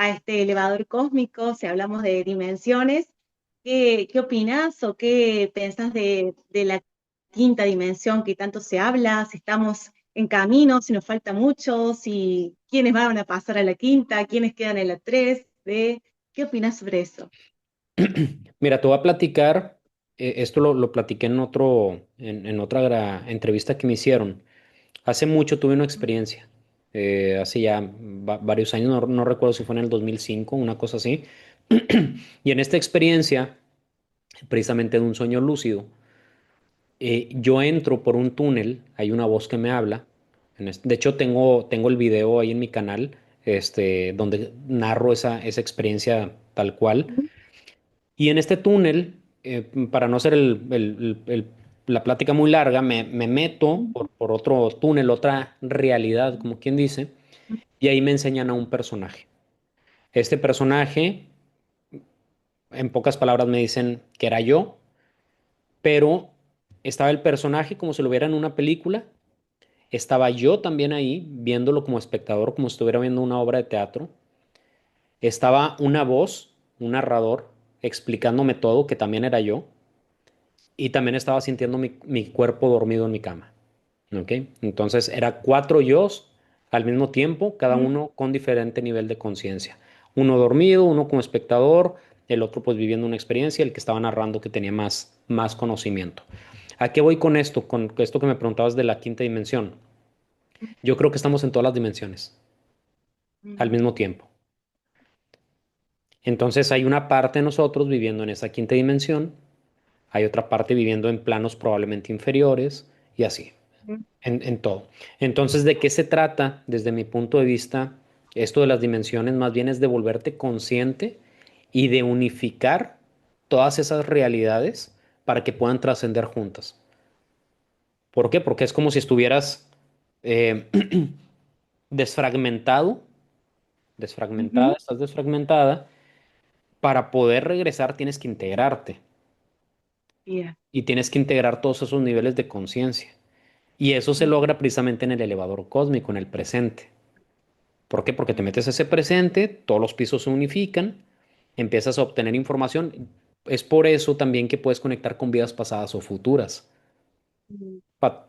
este elevador cósmico, si hablamos de dimensiones, ¿qué opinás o qué pensás de la quinta dimensión que tanto se habla? Si estamos en camino, si nos falta mucho, si quiénes van a pasar a la quinta, quiénes quedan en la tres, ¿qué opinás sobre eso? Mira, te voy a platicar, esto lo platiqué en otra entrevista que me hicieron. Hace mucho tuve una experiencia, hace ya varios años, no recuerdo si fue en el 2005, una cosa así. Y en esta experiencia, precisamente de un sueño lúcido, yo entro por un túnel, hay una voz que me habla. De hecho, tengo el video ahí en mi canal, donde narro esa experiencia tal cual. Y en este túnel, para no hacer la plática muy larga, me meto por otro túnel, otra realidad, como quien dice, y ahí me enseñan a un personaje. Este personaje, en pocas palabras, me dicen que era yo, pero estaba el personaje como si lo viera en una película, estaba yo también ahí viéndolo como espectador, como si estuviera viendo una obra de teatro, estaba una voz, un narrador, explicándome todo, que también era yo, y también estaba sintiendo mi cuerpo dormido en mi cama. ¿Ok? Entonces era cuatro yos al mismo tiempo, cada Mm. uno con diferente nivel de conciencia. Uno dormido, uno como espectador, el otro pues viviendo una experiencia, el que estaba narrando que tenía más conocimiento. ¿A qué voy con esto? Con esto que me preguntabas de la quinta dimensión. Yo creo que estamos en todas las dimensiones al Mm. mismo tiempo. Entonces hay una parte de nosotros viviendo en esa quinta dimensión, hay otra parte viviendo en planos probablemente inferiores y así. Mm. En todo. Entonces, ¿de qué se trata? Desde mi punto de vista, esto de las dimensiones más bien es de volverte consciente y de unificar todas esas realidades para que puedan trascender juntas. ¿Por qué? Porque es como si estuvieras eh, desfragmentado, desfragmentada, Ujú. estás desfragmentada. Para poder regresar tienes que integrarte Bien. y tienes que integrar todos esos niveles de conciencia. Y eso se Mm. logra precisamente en el elevador cósmico, en el presente. ¿Por qué? Porque te metes a ese presente, todos los pisos se unifican, empiezas a obtener información. Es por eso también que puedes conectar con vidas pasadas o futuras. Mm.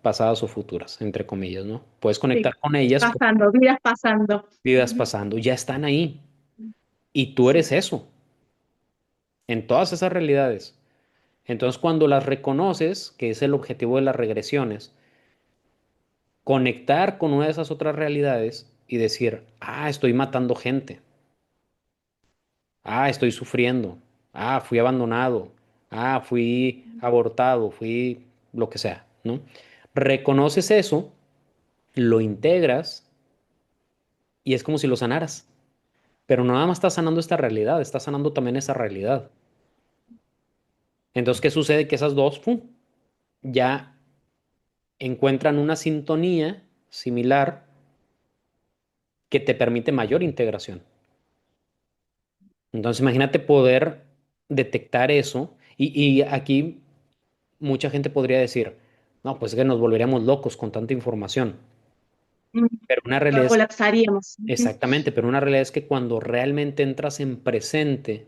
Pasadas o futuras, entre comillas, ¿no? Puedes Sí, conectar con ellas por pasando, vidas pasando. vidas Ujú. pasando, ya están ahí. Y tú Sí. eres eso, en todas esas realidades. Entonces, cuando las reconoces, que es el objetivo de las regresiones, conectar con una de esas otras realidades y decir, ah, estoy matando gente. Ah, estoy sufriendo. Ah, fui abandonado. Ah, fui abortado, fui lo que sea, ¿no? Reconoces eso, lo integras y es como si lo sanaras. Pero no nada más estás sanando esta realidad, estás sanando también esa realidad. Entonces, ¿qué sucede? Que esas dos, ¡pum!, ya encuentran una sintonía similar que te permite mayor integración. Entonces, imagínate poder detectar eso y aquí mucha gente podría decir, no, pues es que nos volveríamos locos con tanta información. Mm. Pero una realidad es, Colapsaríamos. Ujú. exactamente, pero una realidad es que cuando realmente entras en presente,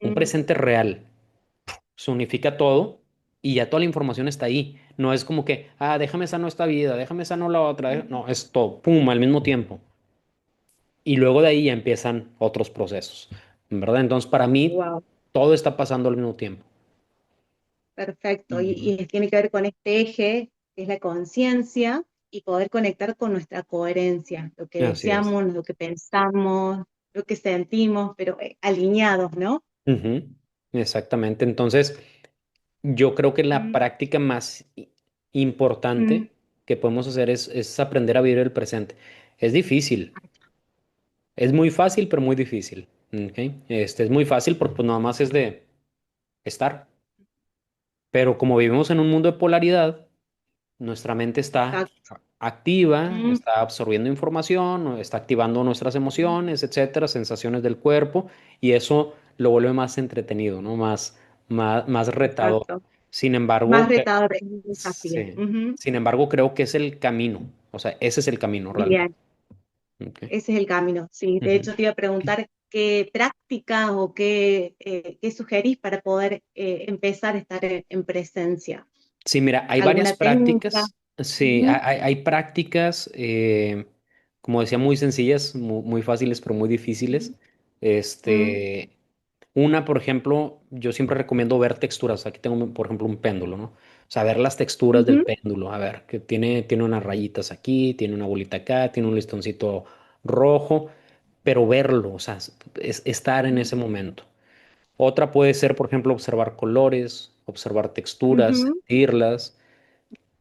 un Mm. presente real, se unifica todo y ya toda la información está ahí. No es como que, ah, déjame sano esta vida, déjame sano la otra. No, es todo, pum, al mismo tiempo. Y luego de ahí ya empiezan otros procesos, ¿verdad? Entonces, para mí, Wow, todo está pasando al mismo tiempo. perfecto. Ujú. Y tiene que ver con este eje, que es la conciencia, y poder conectar con nuestra coherencia, lo que Así es. deseamos, lo que pensamos, lo que sentimos, pero alineados, ¿no? Ujú. Exactamente. Entonces, yo creo que la Mm. práctica más Mm. importante que podemos hacer es aprender a vivir el presente. Es difícil, es muy fácil, pero muy difícil. ¿Ok? Es muy fácil porque pues, nada más es de estar. Pero como vivimos en un mundo de polaridad, nuestra mente está Exacto. activa, Mm. está absorbiendo información, está activando nuestras emociones, etcétera, sensaciones del cuerpo, y eso lo vuelve más entretenido, ¿no? Más retador. Exacto. Sin Más embargo, retador, es un desafío. sí. Ujú. Sin embargo, creo que es el camino. O sea, ese es el camino realmente. Bien, Ok. ese es el camino. Sí, de Ujú. hecho te iba a preguntar qué prácticas o qué sugerís para poder empezar a estar en presencia. Sí, mira, hay varias ¿Alguna técnica? prácticas. Sí, Ujú. hay prácticas, como decía, muy sencillas, muy fáciles, pero muy difíciles. Mm. Este, una, por ejemplo, yo siempre recomiendo ver texturas. Aquí tengo, por ejemplo, un péndulo, ¿no? O sea, ver las texturas del Ujú. péndulo. A ver, que tiene unas rayitas aquí, tiene una bolita acá, tiene un listoncito rojo, pero verlo, o sea, es estar en ese momento. Otra puede ser, por ejemplo, observar colores, observar texturas, Ujú. sentirlas,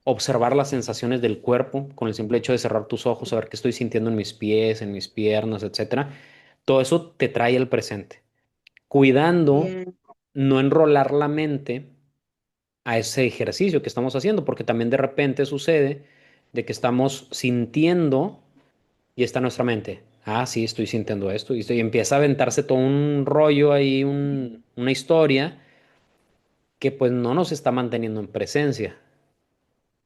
observar las sensaciones del cuerpo con el simple hecho de cerrar tus ojos, saber qué estoy sintiendo en mis pies, en mis piernas, etcétera. Todo eso te trae al presente, cuidando Bien. no enrolar la mente a ese ejercicio que estamos haciendo, porque también de repente sucede de que estamos sintiendo y está nuestra mente. Ah, sí, estoy sintiendo esto. Y empieza a aventarse todo un rollo ahí, una historia que pues no nos está manteniendo en presencia,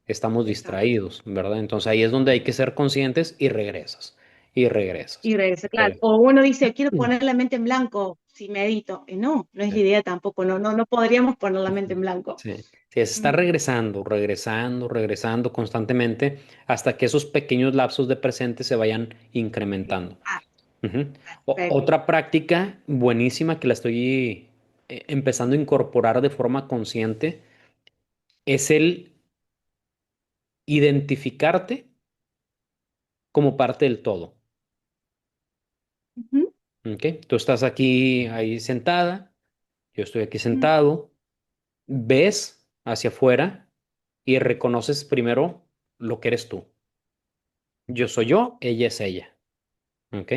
estamos Exacto. distraídos, ¿verdad? Entonces ahí es donde hay que ser conscientes y regresas, y regresas. Y regresa, claro. Eh, O uno dice, quiero poner la mente en blanco si medito. Y no, no es la idea tampoco. No, no, no podríamos poner la mente en blanco. Sí, sí, es estar Ujú. regresando, regresando, regresando constantemente hasta que esos pequeños lapsos de presente se vayan incrementando. Ah, Ujú. perfecto. Otra práctica buenísima que la estoy empezando a incorporar de forma consciente es el identificarte como parte del todo. Ujú, ¿Ok? Tú estás aquí, ahí sentada, yo estoy aquí ujú. sentado, ves hacia afuera y reconoces primero lo que eres tú. Yo soy yo, ella es ella. ¿Ok?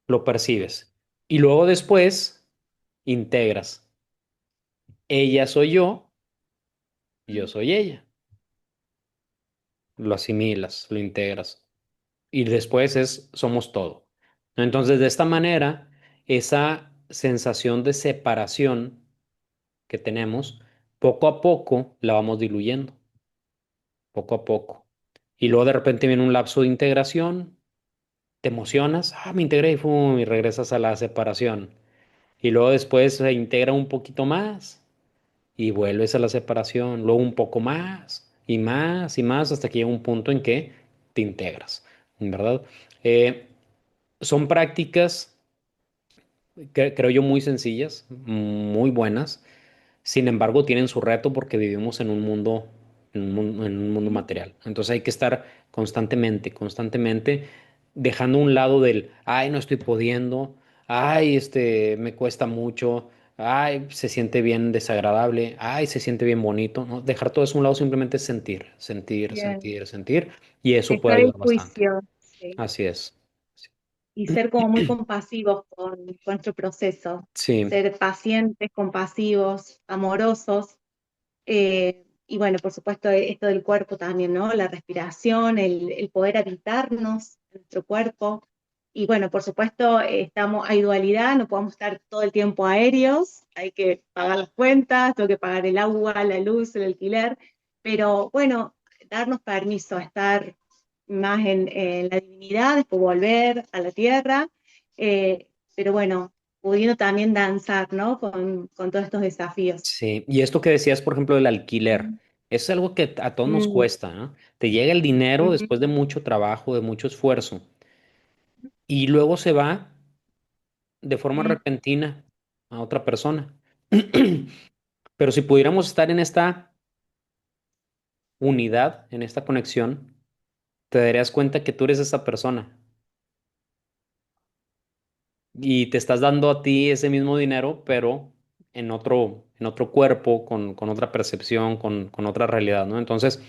Lo percibes. Y luego después integras. Ella soy yo soy ella. Lo asimilas, lo integras. Y después es somos todo. Entonces, de esta manera, esa sensación de separación que tenemos, poco a poco la vamos diluyendo, poco a poco. Y luego de repente viene un lapso de integración, te emocionas, me integré y, ¡fum! Y regresas a la separación. Y luego después se integra un poquito más y vuelves a la separación, luego un poco más y más y más hasta que llega un punto en que te integras, ¿verdad? Eh, Son prácticas, creo yo, muy sencillas, muy buenas. Sin embargo, tienen su reto porque vivimos en un mundo Ujú. material. Entonces hay que estar constantemente, constantemente dejando a un lado del, ay, no estoy pudiendo, ay, me cuesta mucho, ay, se siente bien desagradable, ay, se siente bien bonito, ¿no? Dejar todo eso a un lado, simplemente es sentir, sentir, Bien. sentir, sentir, y eso puede Dejar el ayudar bastante. juicio, sí. Así es. Y ser como muy compasivos con nuestro proceso. Sí, Ser pacientes, compasivos, amorosos. Y bueno, por supuesto, esto del cuerpo también, ¿no? La respiración, el poder habitarnos en nuestro cuerpo. Y bueno, por supuesto, hay dualidad, no podemos estar todo el tiempo aéreos, hay que pagar las cuentas, tengo que pagar el agua, la luz, el alquiler, pero bueno, darnos permiso a estar más en la divinidad, después volver a la tierra, pero bueno, pudiendo también danzar, ¿no? Con todos estos desafíos. sí. Y esto que decías, por ejemplo, del alquiler, eso es algo que a todos nos Mm, cuesta, ¿no? Te llega el dinero ujú, después de mucho trabajo, de mucho esfuerzo, y luego se va de forma mm. repentina a otra persona. Pero si pudiéramos estar en esta unidad, en esta conexión, te darías cuenta que tú eres esa persona y te estás dando a ti ese mismo dinero, pero en otro cuerpo, con otra percepción, con otra realidad, ¿no? Entonces,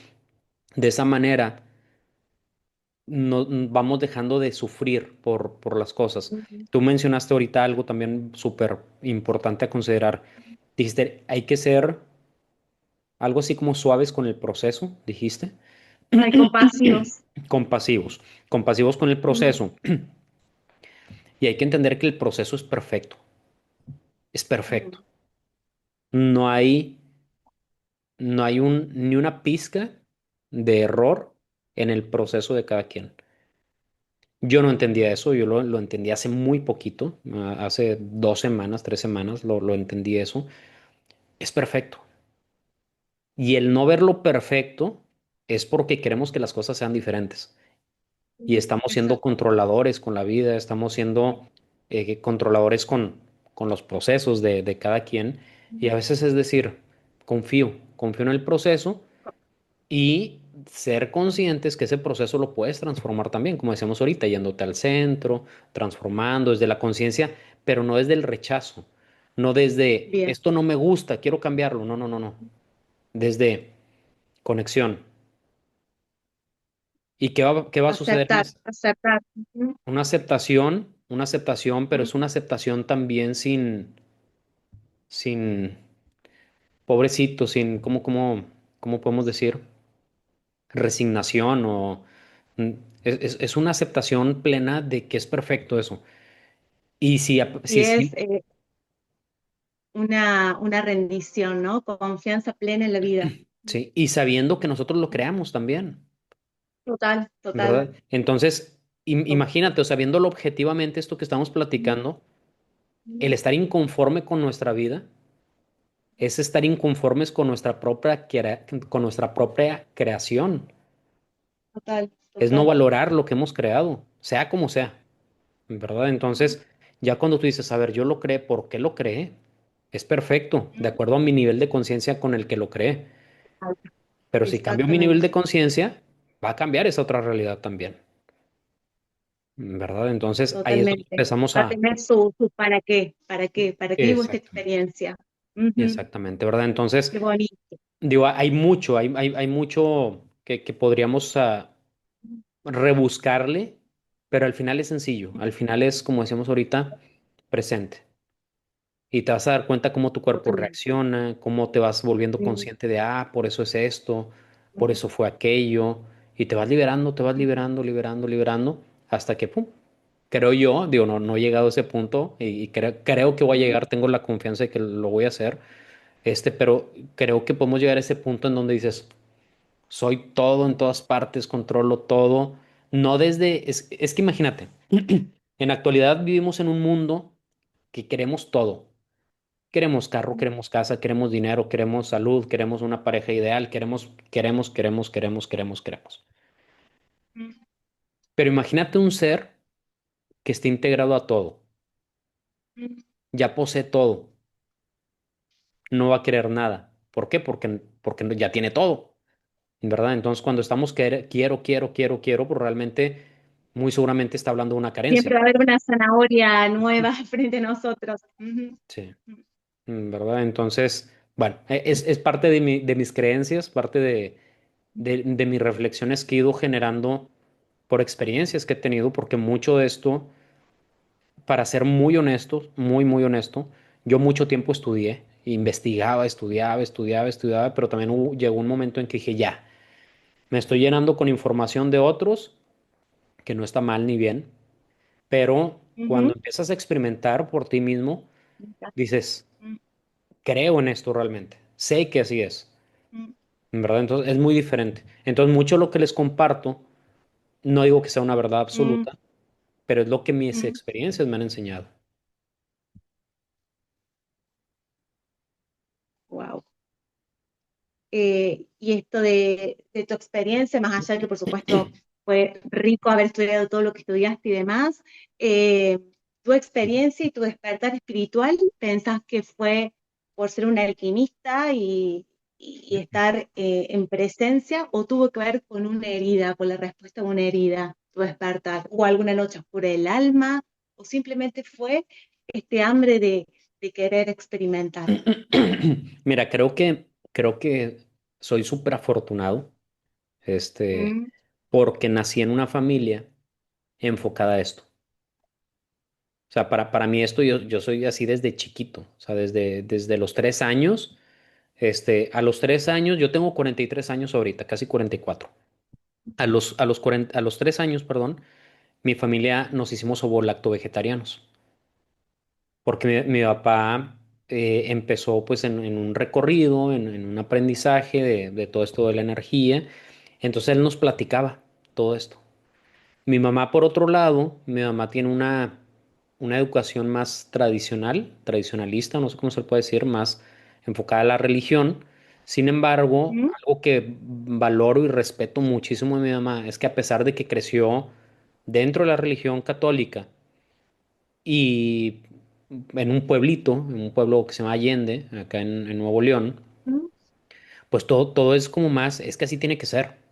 de esa manera no, vamos dejando de sufrir por las cosas. Ujú. Tú mencionaste ahorita algo también súper importante a considerar. Dijiste, hay que ser algo así como suaves con el proceso, dijiste. Ay, compasivos. Compasivos, compasivos con el Mm, proceso. Y hay que entender que el proceso es perfecto. mm. No hay, no hay ni una pizca de error en el proceso de cada quien. Yo no entendía eso, yo lo entendí hace muy poquito, hace 2 semanas, 3 semanas, lo entendí eso. Es perfecto. Y el no verlo perfecto es porque queremos que las cosas sean diferentes. Y estamos siendo Exacto. controladores con la vida, estamos siendo controladores con los procesos de cada quien. Y a veces es decir, confío en el proceso y ser conscientes que ese proceso lo puedes transformar también, como decíamos ahorita, yéndote al centro, transformando desde la conciencia, pero no desde el rechazo, no desde Bien. esto no me gusta, quiero cambiarlo, no, no, no, no, desde conexión. ¿Y qué va a suceder en Aceptar, aceptar. Ujú. una aceptación, pero Mm. es una aceptación también sin, pobrecito, sin, cómo podemos decir? Resignación o mm, es una aceptación plena de que es perfecto eso. Y si Y es, sí, una rendición, ¿no? Confianza plena en la vida. Sí, y sabiendo que nosotros lo creamos también, Total, total. ¿verdad? Entonces, imagínate, o sea, viéndolo objetivamente, esto que estamos platicando, el estar inconforme con nuestra vida es estar inconformes con nuestra con nuestra propia creación, Total, es no total. valorar lo que hemos creado, sea como sea, ¿verdad? Entonces, ya cuando tú dices, a ver, yo lo creé, ¿por qué lo creé? Es perfecto, de acuerdo a mi nivel de conciencia con el que lo creé. Pero si cambio mi nivel Exactamente. de conciencia, va a cambiar esa otra realidad también, ¿verdad? Entonces ahí es donde Totalmente. empezamos Va a a... tener su para qué vivo esta Exactamente, experiencia. Ujú. exactamente, ¿verdad? Entonces, Qué bonito. digo, hay mucho, hay mucho que podríamos rebuscarle, pero al final es sencillo, al final es, como decíamos ahorita, presente. Y te vas a dar cuenta cómo tu cuerpo Totalmente. reacciona, cómo te vas volviendo Sí. consciente de, por eso es esto, por eso fue aquello, y te vas liberando, te vas liberando, liberando, liberando, hasta que, pum, creo yo, digo, no he llegado a ese punto y creo que voy a llegar, tengo la confianza de que lo voy a hacer, pero creo que podemos llegar a ese punto en donde dices, soy todo en todas partes, controlo todo, no desde, es que imagínate, en la actualidad vivimos en un mundo que queremos todo. Queremos carro, queremos casa, queremos dinero, queremos salud, queremos una pareja ideal, queremos. Pero imagínate un ser que esté integrado a todo, ya posee todo, no va a querer nada. ¿Por qué? Porque ya tiene todo, ¿verdad? Entonces, cuando estamos quiero, pues realmente, muy seguramente está hablando de una carencia. Siempre va a haber una zanahoria nueva frente a nosotros. Ujú. Sí. ¿Verdad? Entonces, bueno, es parte de de mis creencias, parte de mis reflexiones que he ido generando por experiencias que he tenido, porque mucho de esto, para ser muy honesto, muy honesto, yo mucho tiempo estudié, investigaba, estudiaba, pero también llegó un momento en que dije, ya, me estoy llenando con información de otros, que no está mal ni bien, pero cuando Ujú. empiezas a experimentar por ti mismo, dices, Ujú. creo en esto realmente, sé que así es, Ujú. ¿verdad? Entonces es muy diferente. Entonces mucho lo que les comparto, no digo que sea una verdad Ujú. absoluta, pero es lo que mis Ujú. experiencias me han enseñado. Wow. Y esto de tu experiencia, más allá de que por supuesto fue rico haber estudiado todo lo que estudiaste y demás, eh, tu experiencia y tu despertar espiritual, ¿pensás que fue por ser un alquimista y estar en presencia o tuvo que ver con una herida, con la respuesta a una herida, tu despertar, o alguna noche oscura del alma, o simplemente fue este hambre de querer experimentar? Mira, creo que soy súper afortunado, Mm. porque nací en una familia enfocada a esto. O sea, para mí esto, yo soy así desde chiquito, o sea, desde los 3 años, a los 3 años, yo tengo 43 años ahorita, casi 44. A los 3 años, perdón, mi familia nos hicimos ovo-lacto vegetarianos. Porque mi papá empezó pues en un recorrido, en un aprendizaje de todo esto de la energía. Entonces él nos platicaba todo esto. Mi mamá, por otro lado, mi mamá tiene una educación más tradicional, tradicionalista, no sé cómo se le puede decir, más enfocada a la religión. Sin embargo, ¿Mm? algo que valoro y respeto muchísimo de mi mamá es que a pesar de que creció dentro de la religión católica, y en un pueblito, en un pueblo que se llama Allende, acá en Nuevo León, ¿Mm? pues todo es como más, es que así tiene que ser.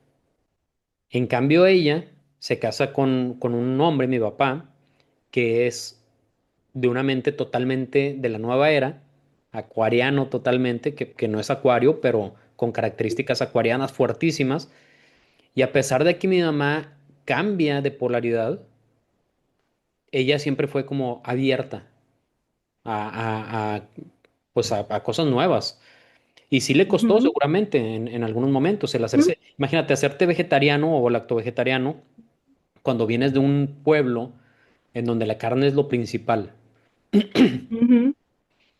En cambio, ella se casa con un hombre, mi papá, que es de una mente totalmente de la nueva era, acuariano totalmente, que no es acuario, pero con características acuarianas fuertísimas. Y a pesar de que mi mamá cambia de polaridad, ella siempre fue como abierta pues a cosas nuevas. Y sí le costó Ujú. seguramente en algunos momentos el Ujú. hacerse, imagínate, hacerte vegetariano o lacto-vegetariano cuando vienes de un pueblo en donde la carne es lo principal. Ujú.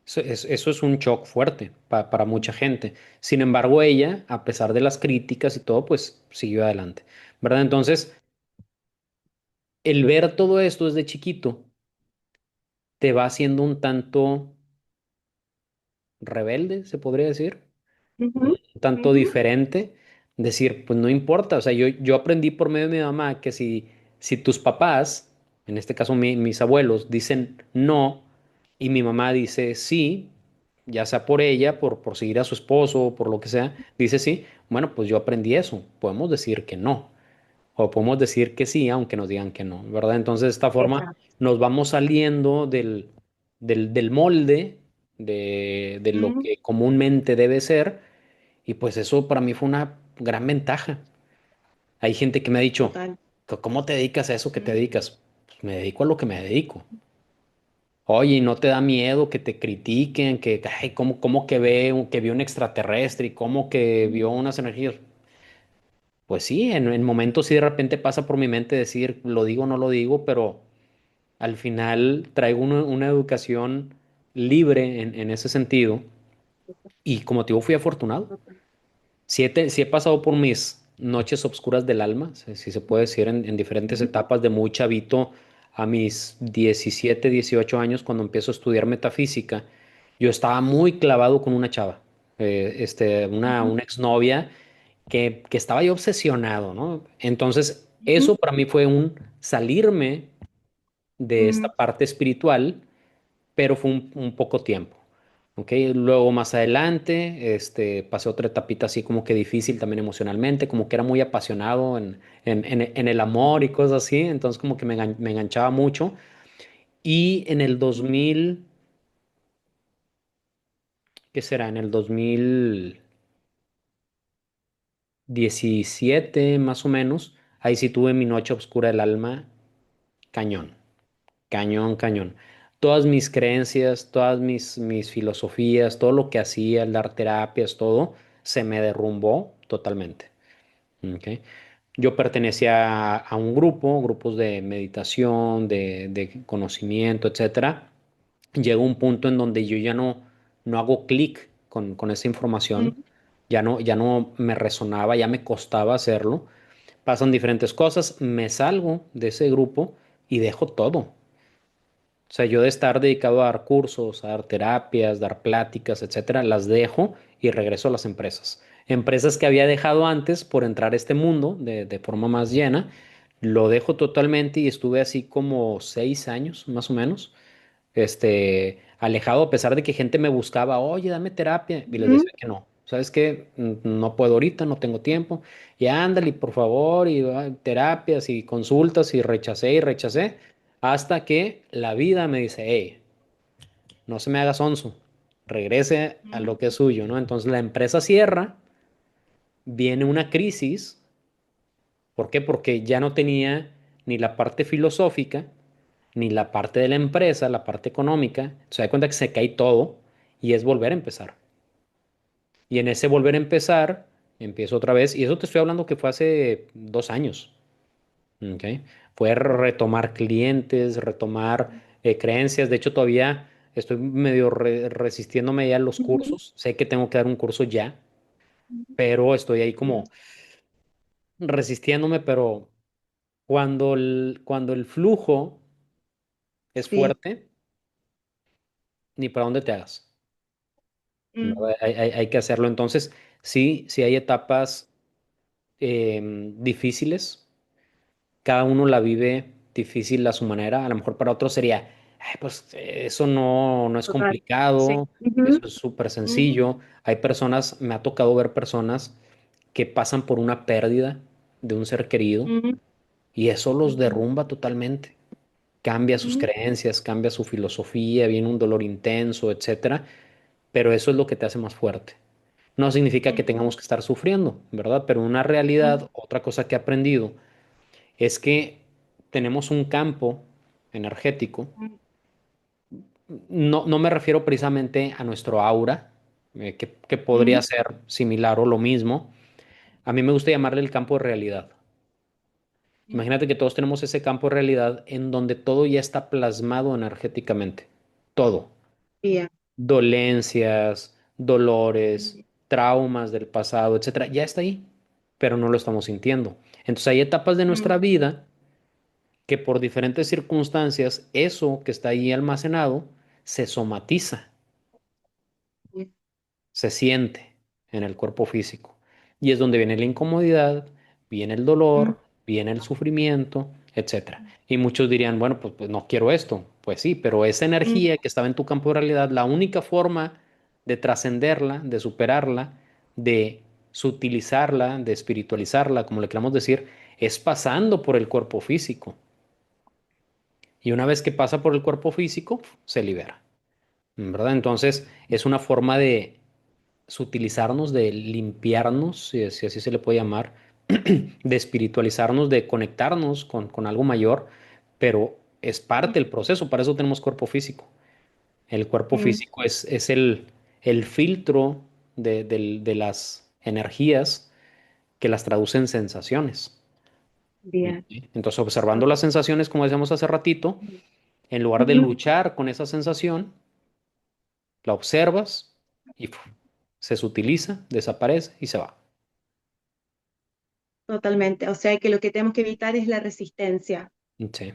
Eso es un shock fuerte para mucha gente. Sin embargo, ella, a pesar de las críticas y todo, pues siguió adelante, ¿verdad? Entonces, el ver todo esto desde chiquito te va haciendo un tanto rebelde, se podría decir, Ujú, un tanto ujú, diferente. Decir, pues no importa, o sea, yo aprendí por medio de mi mamá que si tus papás, en este caso mis abuelos, dicen no y mi mamá dice sí, ya sea por ella, por seguir a su esposo, por lo que sea, dice sí, bueno, pues yo aprendí eso, podemos decir que no. O podemos decir que sí, aunque nos digan que no, ¿verdad? Entonces, de esta forma exacto. nos vamos saliendo del molde de lo Ujú, que comúnmente debe ser, y pues eso para mí fue una gran ventaja. Hay gente que me ha dicho, total. ¿cómo te dedicas a eso que te Mm, dedicas? Pues me dedico a lo que me dedico. Oye, ¿y no te da miedo que te critiquen, que, ay, cómo que que vio un extraterrestre y cómo que vio unas energías? Pues sí, en momentos sí de repente pasa por mi mente decir, lo digo o no lo digo, pero al final traigo una educación libre en ese sentido y como te digo, fui afortunado. total. Sí he pasado por mis noches oscuras del alma, si se puede decir, en diferentes Ujú, etapas de muy chavito a mis 17 18 años cuando empiezo a estudiar metafísica. Yo estaba muy clavado con una chava, ujú, una exnovia que estaba yo obsesionado, ¿no? Entonces, ujú, eso para mí fue un salirme de esta mm, parte espiritual, pero fue un poco tiempo. ¿Ok? Luego más adelante, pasé otra etapita así como que difícil también emocionalmente, como que era muy apasionado en el amor y cosas así, entonces como que me enganchaba mucho. Y en el 2000, ¿qué será? En el 2017 más o menos, ahí sí tuve mi noche oscura del alma, cañón. Cañón, cañón. Todas mis creencias, todas mis filosofías, todo lo que hacía, el dar terapias, todo, se me derrumbó totalmente. ¿Ok? Yo pertenecía a un grupos de meditación, de conocimiento, etcétera. Llegó un punto en donde yo ya no hago clic con esa información, mm, ya no me resonaba, ya me costaba hacerlo. Pasan diferentes cosas, me salgo de ese grupo y dejo todo. O sea, yo de estar dedicado a dar cursos, a dar terapias, dar pláticas, etcétera, las dejo y regreso a las empresas. Empresas que había dejado antes por entrar a este mundo de forma más llena, lo dejo totalmente y estuve así como 6 años, más o menos, alejado, a pesar de que gente me buscaba, oye, dame terapia, y les ujú, decía que no. ¿Sabes qué? No puedo ahorita, no tengo tiempo. Y ándale, por favor, y terapias y consultas, y rechacé, hasta que la vida me dice, hey, no se me haga sonso, regrese a mm, lo que es suyo, ¿no? Entonces la empresa cierra, viene una crisis. ¿Por qué? Porque ya no tenía ni la parte filosófica, ni la parte de la empresa, la parte económica. Se da cuenta que se cae todo y es volver a empezar. Y en ese volver a empezar, empiezo otra vez. Y eso te estoy hablando que fue hace 2 años. ¿Ok? Fue retomar clientes, retomar creencias. De hecho, todavía estoy medio resistiéndome ya a los ujú, cursos. Sé que tengo que dar un curso ya, pero estoy ahí mm, como resistiéndome, pero cuando el flujo es sí. fuerte, ni para dónde te hagas. Mm, ¿Verdad? Hay que hacerlo. Entonces, sí hay etapas difíciles. Cada uno la vive difícil a su manera. A lo mejor para otros sería, "Ay, pues eso no es total. Sí. complicado, Ujú, eso es súper mm, sencillo". Hay personas, me ha tocado ver personas que pasan por una pérdida de un ser querido mm, y eso los ujú, derrumba totalmente. Cambia sus mm, creencias, cambia su filosofía, viene un dolor intenso, etcétera, pero eso es lo que te hace más fuerte. No significa que ujú, tengamos que estar sufriendo, ¿verdad? Pero una mm, realidad, otra cosa que he aprendido es que tenemos un campo energético. mm, No me refiero precisamente a nuestro aura, que podría mm, ser similar o lo mismo. A mí me gusta llamarle el campo de realidad. mm, Imagínate que todos tenemos ese campo de realidad en donde todo ya está plasmado energéticamente. Todo. bien. dolencias, dolores, traumas del pasado, etcétera, ya está ahí, pero no lo estamos sintiendo. Entonces hay etapas de nuestra Mm, vida que por diferentes circunstancias, eso que está ahí almacenado se somatiza, mm, se siente en el cuerpo físico. Y es donde viene la incomodidad, viene el dolor, viene el sufrimiento, etcétera. Y muchos dirían, bueno, pues no quiero esto. Pues sí, pero esa mm, energía que estaba en tu campo de realidad, la única forma de trascenderla, de superarla, de sutilizarla, de espiritualizarla, como le queramos decir, es pasando por el cuerpo físico. Y una vez que pasa por el cuerpo físico, se libera, ¿verdad? Entonces es una forma de sutilizarnos, de limpiarnos, si así se le puede llamar, de espiritualizarnos, de conectarnos con algo mayor, pero es parte del proceso, para eso tenemos cuerpo físico. El cuerpo mm. físico es el filtro de las energías que las traduce en sensaciones. Bien. Entonces, observando las sensaciones, como decíamos hace ratito, en lugar de Ujú. luchar con esa sensación, la observas y se sutiliza, desaparece y se va. Totalmente. O sea que lo que tenemos que evitar es la resistencia, Sí.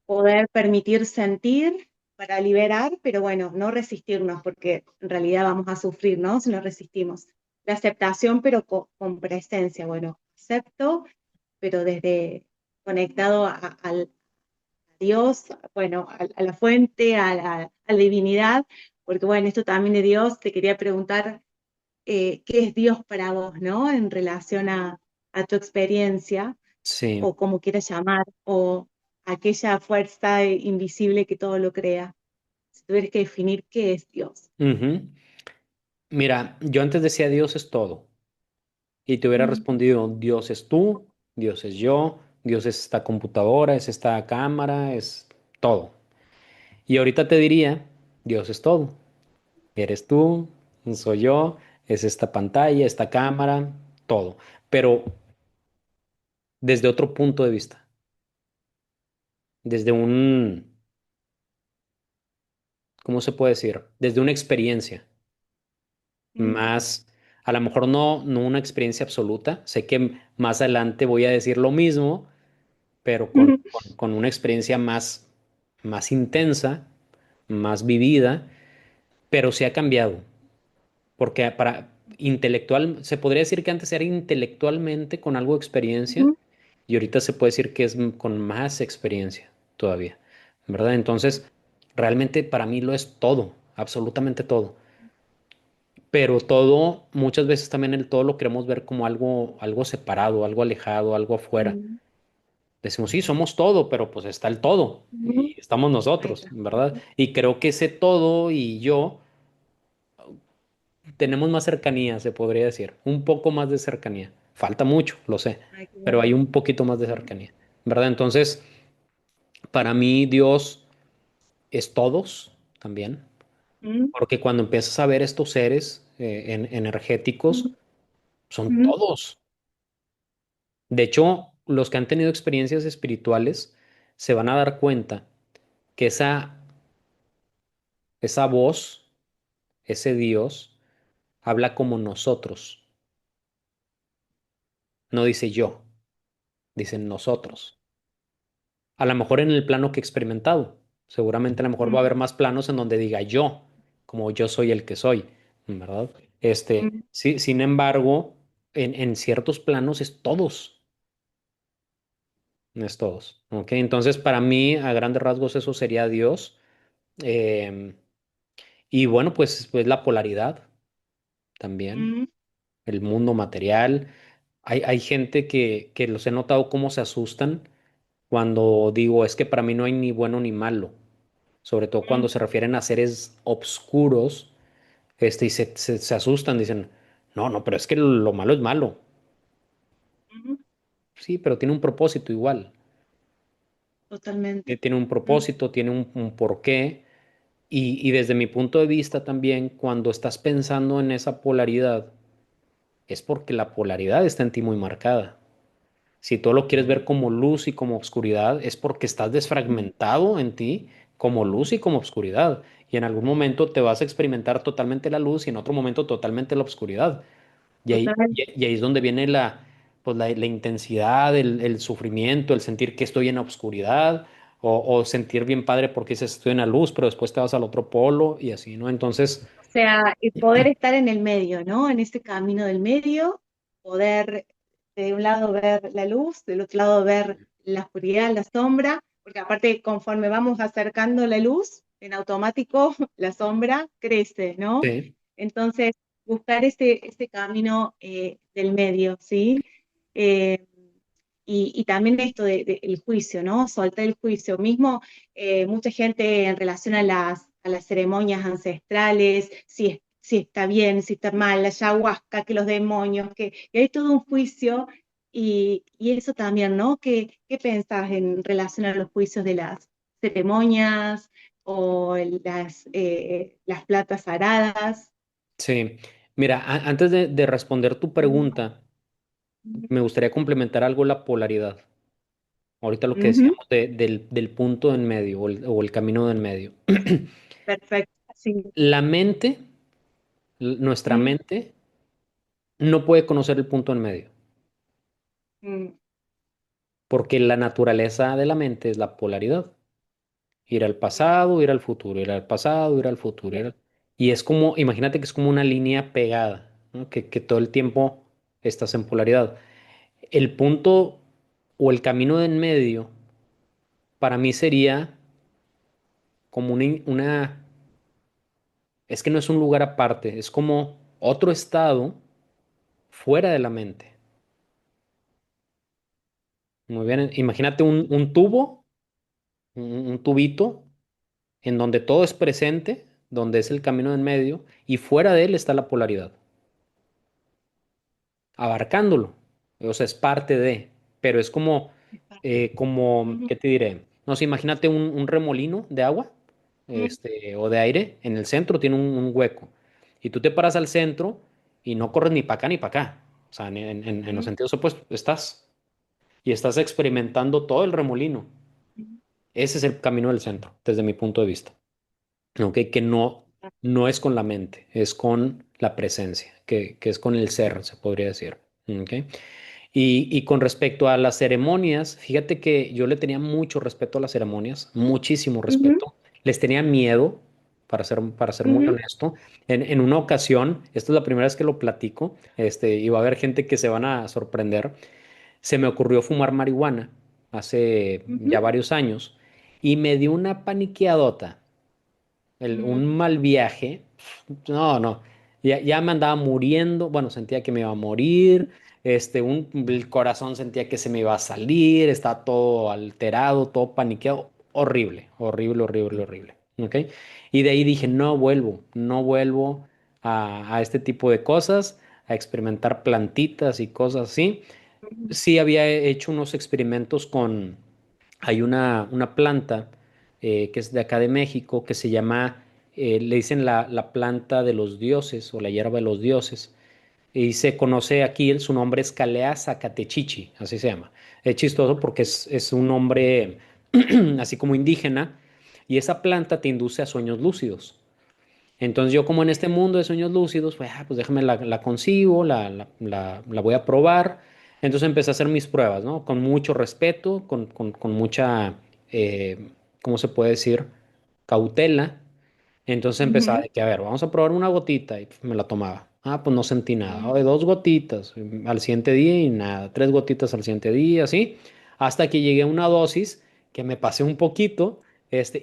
poder permitir sentir para liberar, pero bueno, no resistirnos, porque en realidad vamos a sufrir, ¿no? Si no resistimos. La aceptación, pero con presencia. Bueno, acepto, pero desde conectado al Dios, bueno, a la fuente, a la divinidad, porque bueno, esto también de Dios, te quería preguntar, ¿qué es Dios para vos, ¿no? En relación a tu experiencia, Sí. o como quieras llamar, o aquella fuerza invisible que todo lo crea. Si tuvieras que definir qué es Dios. Ujú. Mira, yo antes decía Dios es todo y te hubiera Mm, respondido Dios es tú, Dios es yo, Dios es esta computadora, es esta cámara, es todo. Y ahorita te diría Dios es todo. Eres tú, soy yo, es esta pantalla, esta cámara, todo. Pero desde otro punto de vista, desde ¿cómo se puede decir? Desde una experiencia. mm, Más, a lo mejor no una experiencia absoluta. Sé que más adelante voy a decir lo mismo, pero con una experiencia más intensa, más vivida, pero sí ha cambiado. Porque para se podría decir que antes era intelectualmente con algo de experiencia mm, y ahorita se puede decir que es con más experiencia todavía, ¿verdad? Entonces, realmente para mí lo es todo, absolutamente todo. Pero todo, muchas veces también el todo lo queremos ver como algo separado, algo alejado, algo afuera. mm, Decimos, sí, somos todo, pero pues está el todo mm. y estamos Ahí nosotros, está. ¿verdad? Y creo que ese todo y yo tenemos más cercanía, se podría decir, un poco más de cercanía. Falta mucho, lo sé, Ay, qué pero bueno. hay un poquito más de cercanía, ¿verdad? Entonces, para mí Dios es todos también, Mm, porque cuando empiezas a ver estos seres energéticos, mm, son mm, todos. De hecho, los que han tenido experiencias espirituales se van a dar cuenta que esa voz, ese Dios, habla como nosotros. No dice yo, dicen nosotros. A lo mejor en el plano que he experimentado. Seguramente a lo mejor va a mm, haber más planos en donde diga yo, como yo soy el que soy, ¿verdad? mm, Sí, sin embargo, en ciertos planos es todos, ¿ok? Entonces, para mí, a grandes rasgos, eso sería Dios. Em, y bueno, pues la polaridad también, mm, el mundo material. Hay gente que los he notado cómo se asustan cuando digo, es que para mí no hay ni bueno ni malo, sobre todo cuando mm, se refieren a seres obscuros, y se asustan, dicen, no, no, pero es que lo malo es malo. mm. Sí, pero tiene un propósito igual. Totalmente. Tiene un Mm, propósito, tiene un porqué. Y desde mi punto de vista también, cuando estás pensando en esa polaridad, es porque la polaridad está en ti muy marcada. Si tú lo quieres ver como luz y como oscuridad, es porque estás mm, desfragmentado en ti como luz y como oscuridad. Y en algún momento te vas a experimentar totalmente la luz y en otro momento totalmente la oscuridad. Total. Y ahí es donde viene pues la intensidad, el sufrimiento, el sentir que estoy en la oscuridad o sentir bien padre porque dices estoy en la luz, pero después te vas al otro polo y así, ¿no? Entonces, O sea, el poder estar en el medio, ¿no? En ese camino del medio, poder de un lado ver la luz, del otro lado ver la oscuridad, la sombra, porque aparte conforme vamos acercando la luz, en automático la sombra crece, ¿no? sí, Entonces, buscar ese camino del medio, ¿sí? Eh, y también esto el juicio, ¿no? Soltar el juicio. Mismo mucha gente en relación a las ceremonias ancestrales, si está bien, si está mal, la ayahuasca, que los demonios, que hay todo un juicio y eso también, ¿no? ¿Qué pensás en relación a los juicios de las ceremonias o las plantas sagradas? sí. Mira, antes de responder tu pregunta, me gustaría complementar algo la polaridad. Ahorita lo que Ujú, decíamos del punto en medio o el camino en medio. perfecto, sí. La mente, nuestra Mm, mente, no puede conocer el punto en medio, mm, porque la naturaleza de la mente es la polaridad. Ir al pasado, ir al futuro, ir al pasado, ir al futuro. bien, Y es como, imagínate que es como una línea pegada, ¿no? Que todo el tiempo estás en polaridad. El punto o el camino de en medio, para mí sería como es que no es un lugar aparte, es como otro estado fuera de la mente. Muy bien, imagínate un tubo, un tubito, en donde todo es presente, donde es el camino en medio, y fuera de él está la polaridad, abarcándolo. O sea, es parte de, pero es como, ujú, ¿qué te diré? No sé, imagínate un remolino de agua, mm, o de aire, en el centro tiene un hueco, y tú te paras al centro y no corres ni para acá ni para acá. O sea, en los mm, sentidos opuestos, y estás experimentando todo el remolino. mm. Ese es el camino del centro, desde mi punto de vista. ¿Ok? Que no es con la mente, es con la presencia, que es con el ser, se podría decir. ¿Ok? Y con respecto a las ceremonias, fíjate que yo le tenía mucho respeto a las ceremonias, muchísimo Ujú, respeto. Les tenía miedo, para ser muy ujú, honesto. En una ocasión, esta es la primera vez que lo platico, y va a haber gente que se van a sorprender. Se me ocurrió fumar marihuana hace ya ujú, varios años y me dio una paniqueadota, un mm, mal viaje. No, no, ya me andaba muriendo, bueno, sentía que me iba a morir, el corazón sentía que se me iba a salir, estaba todo alterado, todo paniqueado, horrible, horrible, horrible, horrible, ¿ok? Y de ahí dije, no vuelvo a este tipo de cosas, a experimentar plantitas y cosas así. ujú, Sí había hecho unos experimentos hay una planta que es de acá de México que se llama, le dicen la planta de los dioses o la hierba de los dioses. Y se conoce aquí, su nombre es Calea zacatechichi, así se llama. Es chistoso porque es un nombre así como indígena y esa planta te induce a sueños lúcidos. Entonces yo como en este mundo de sueños lúcidos, pues déjame la consigo, la voy a probar. Entonces empecé a hacer mis pruebas, ¿no? Con mucho respeto, con mucha, ¿cómo se puede decir? Cautela. Entonces empezaba ujú, de que, a ver, vamos a probar una gotita y pues, me la tomaba. Ah, pues no sentí nada. mm, Oye, dos gotitas al siguiente día y nada. Tres gotitas al siguiente día, así. Hasta que llegué a una dosis que me pasé un poquito,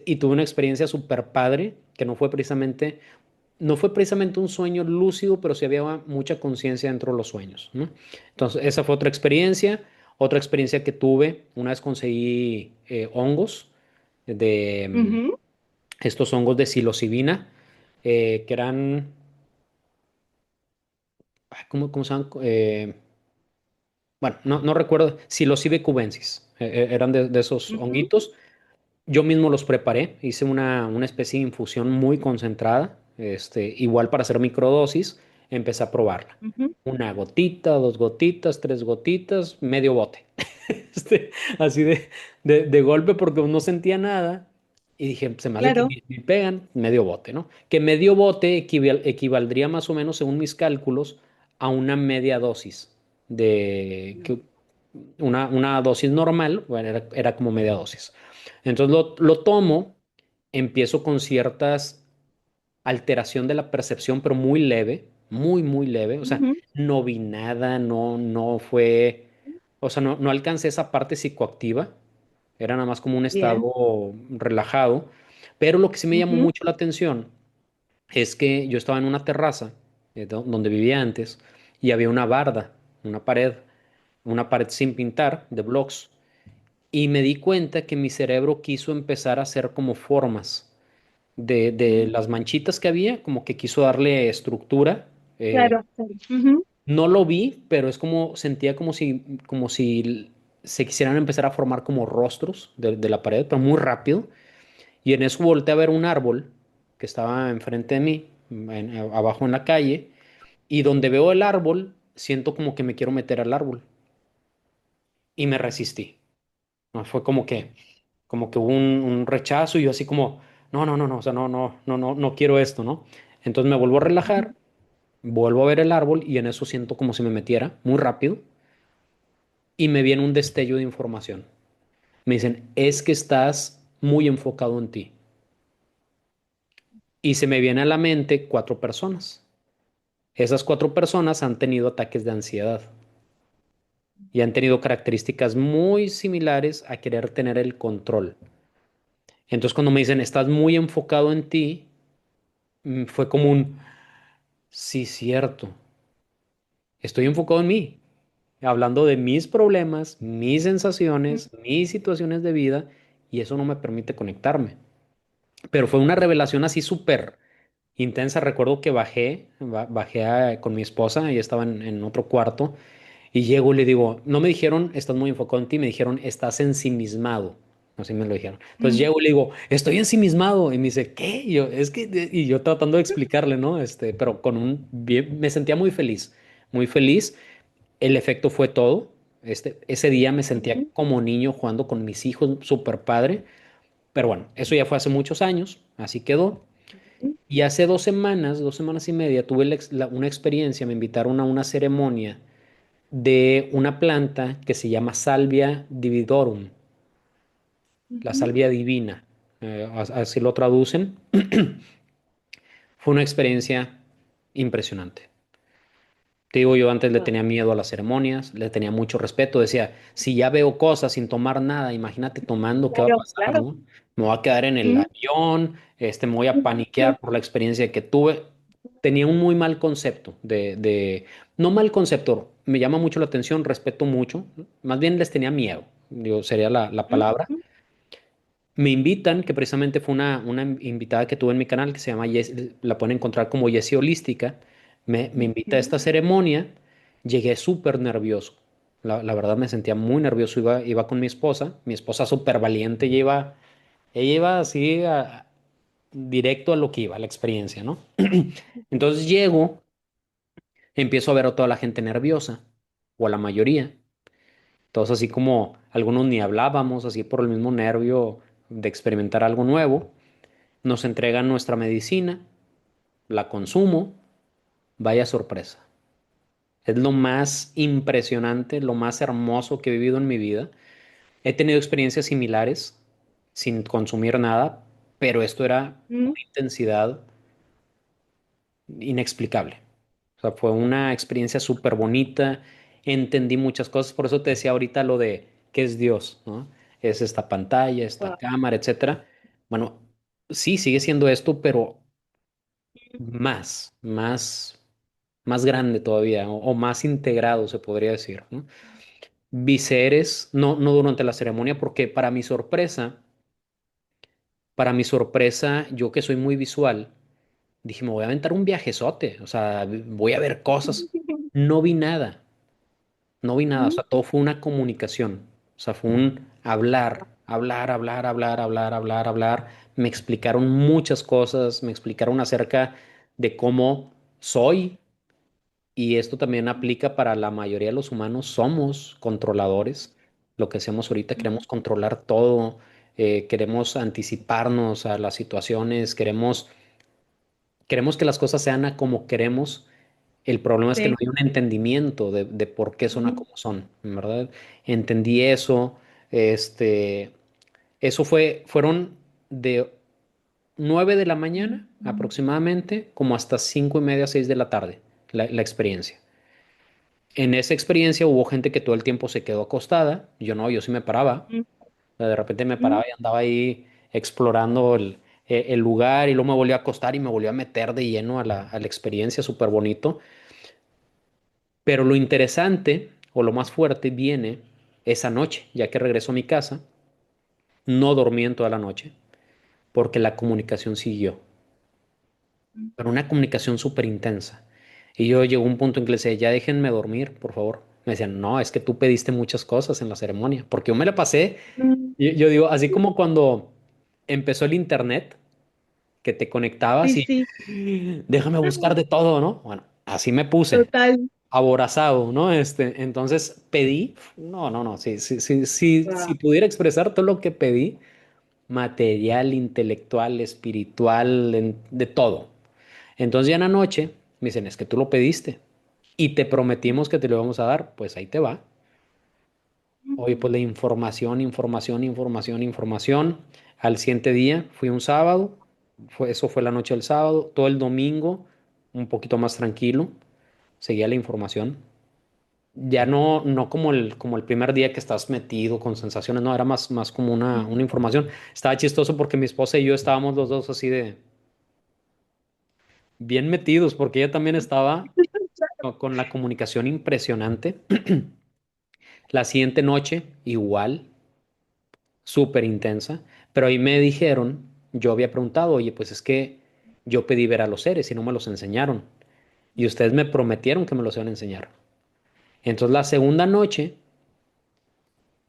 y tuve una experiencia súper padre, que no fue precisamente un sueño lúcido, pero sí había mucha conciencia dentro de los sueños, ¿no? Entonces, esa fue otra experiencia. Otra experiencia que tuve, una vez conseguí hongos de ujú, estos hongos de psilocibina, que eran, ay, ¿cómo se llaman? Bueno, no recuerdo, psilocibe cubensis, eran de esos ujú, honguitos. Yo mismo los preparé, hice una especie de infusión muy concentrada, igual para hacer microdosis, empecé a probarla. ujú. Una gotita, dos gotitas, tres gotitas, medio bote. Así de golpe porque no sentía nada. Y dije, se me hace que claro. me pegan medio bote, ¿no? Que medio bote equivaldría más o menos, según mis cálculos, a una media dosis de una dosis normal, bueno, era como media dosis. Entonces lo tomo, empiezo con ciertas alteración de la percepción, pero muy leve, muy, muy leve. O sea, Ujú, no vi nada, no fue, o sea, no alcancé esa parte psicoactiva, era nada más como un bien. estado relajado. Pero lo que sí me llamó Ujú, mucho la atención es que yo estaba en una terraza donde vivía antes y había una barda, una pared sin pintar de blocks. Y me di cuenta que mi cerebro quiso empezar a hacer como formas de las manchitas que había, como que quiso darle estructura. Eh, claro, claro. Ujú, no lo vi, pero es como, sentía como si se quisieran empezar a formar como rostros de la pared, pero muy rápido. Y en eso volteé a ver un árbol que estaba enfrente de mí, abajo en la calle, y donde veo el árbol, siento como que me quiero meter al árbol. Y me resistí. ¿No? Fue como que hubo un rechazo y yo así como, no, o sea, no quiero esto, ¿no? Entonces me vuelvo a ujú. relajar, vuelvo a ver el árbol y en eso siento como si me metiera muy rápido y me viene un destello de información. Me dicen, es que estás muy enfocado en ti. Y se me viene a la mente 4 personas. Esas 4 personas han tenido ataques de ansiedad y han tenido características muy similares a querer tener el control. Entonces cuando me dicen, estás muy enfocado en ti, fue como un, sí, cierto, estoy enfocado en mí, hablando de mis problemas, mis sensaciones, mis situaciones de vida, y eso no me permite conectarme. Pero fue una revelación así súper intensa. Recuerdo que bajé con mi esposa, ella estaba en otro cuarto, y llego y le digo, no me dijeron, estás muy enfocado en ti, me dijeron, estás ensimismado. Así me lo dijeron. Entonces Mm, llego y le digo, estoy ensimismado. Y me dice, ¿qué? Y yo, es que, y yo tratando de explicarle, ¿no? Pero me sentía muy feliz, muy feliz. El efecto fue todo. Ese día me sentía ujú, como niño jugando con mis hijos, súper padre. Pero bueno, eso ya fue hace muchos años, así quedó. ujú, Y hace 2 semanas, 2 semanas y media, tuve una experiencia, me invitaron a una ceremonia de una planta que se llama Salvia dividorum, la ujú. salvia divina, así lo traducen. Fue una experiencia impresionante. Te digo, yo antes le Wow. tenía miedo a las ceremonias, le tenía mucho respeto, decía, si ya veo cosas sin tomar nada, imagínate tomando, ¿qué va a Claro, pasar, claro. no? Me voy a quedar en el Mm, avión, me voy a ujú, paniquear por la experiencia que tuve. Tenía un muy mal concepto no mal concepto, me llama mucho la atención, respeto mucho, más bien les tenía miedo, digo, sería la palabra. ujú, Me invitan, que precisamente fue una invitada que tuve en mi canal, que se llama la pueden encontrar como Jessie Holística. Me invita a ujú. esta ceremonia, llegué súper nervioso. La verdad me sentía muy nervioso, iba con mi esposa súper valiente, ella iba así directo a lo que iba, a la experiencia, ¿no? Entonces llego, empiezo a ver a toda la gente nerviosa, o a la mayoría, todos así como algunos ni hablábamos, así por el mismo nervio de experimentar algo nuevo. Nos entregan nuestra medicina, la consumo, vaya sorpresa. Es lo más impresionante, lo más hermoso que he vivido en mi vida. He tenido experiencias similares sin consumir nada, pero esto era Mm, una intensidad inexplicable. O sea, fue una experiencia súper bonita, entendí muchas cosas, por eso te decía ahorita lo de qué es Dios, ¿no? Es esta pantalla, esta wow. cámara, etcétera. Bueno, sí, sigue siendo esto, pero más grande todavía, o más integrado, se podría decir, ¿no? Vi seres, no durante la ceremonia, porque para mi sorpresa, yo que soy muy visual, dije, me voy a aventar un viajezote, o sea, voy a ver cosas. No vi nada, no vi nada, o Mm, sea, todo fue una comunicación, o sea, fue un hablar, hablar, hablar, hablar, hablar, hablar, hablar. Me explicaron muchas cosas, me explicaron acerca de cómo soy. Y esto también aplica para la mayoría de los humanos. Somos controladores. Lo que hacemos ahorita, mm, queremos controlar todo. queremos anticiparnos a las situaciones, queremos que las cosas sean a como queremos. El problema es que no Sí. hay un entendimiento de por qué son a Ujú, como son, ¿verdad? Entendí eso, este, fueron de 9 de la mañana aproximadamente, como hasta 5:30, 6 de la tarde, la experiencia. En esa experiencia hubo gente que todo el tiempo se quedó acostada, yo no, yo sí me paraba, ujú, de repente me ujú. paraba y andaba ahí explorando el lugar y luego me volví a acostar y me volví a meter de lleno a la experiencia, súper bonito. Pero lo interesante o lo más fuerte viene esa noche, ya que regreso a mi casa, no dormí en toda la noche porque la comunicación siguió, pero una comunicación súper intensa. Y yo llegó un punto en que le decía, ya déjenme dormir, por favor. Me decían, no, es que tú pediste muchas cosas en la ceremonia, porque yo me la pasé, Mm. yo digo, así como cuando empezó el internet, que te conectabas Sí, y sí, déjame buscar de todo, ¿no? Bueno, así me puse, total. aborazado, ¿no? Entonces pedí, no, no, no, sí, sí, sí, sí, si Wow. pudiera expresar todo lo que pedí, material, intelectual, espiritual, de todo. Entonces ya en la noche me dicen, es que tú lo pediste y te prometimos que te lo íbamos a dar, pues ahí te va. Oye, pues la información, información, información, información. Al siguiente día, fui un sábado, eso fue la noche del sábado, todo el domingo, un poquito más tranquilo, seguía la información. Ya no como el primer día que estás metido con sensaciones, no, era más como una información. Estaba chistoso porque mi esposa y yo estábamos los dos así de bien metidos, porque ella también estaba con la comunicación impresionante. La siguiente noche, igual, súper intensa, pero ahí me dijeron, yo había preguntado, oye, pues es que yo pedí ver a los seres y no me los enseñaron, y ustedes me prometieron que me los iban a enseñar. Entonces la segunda noche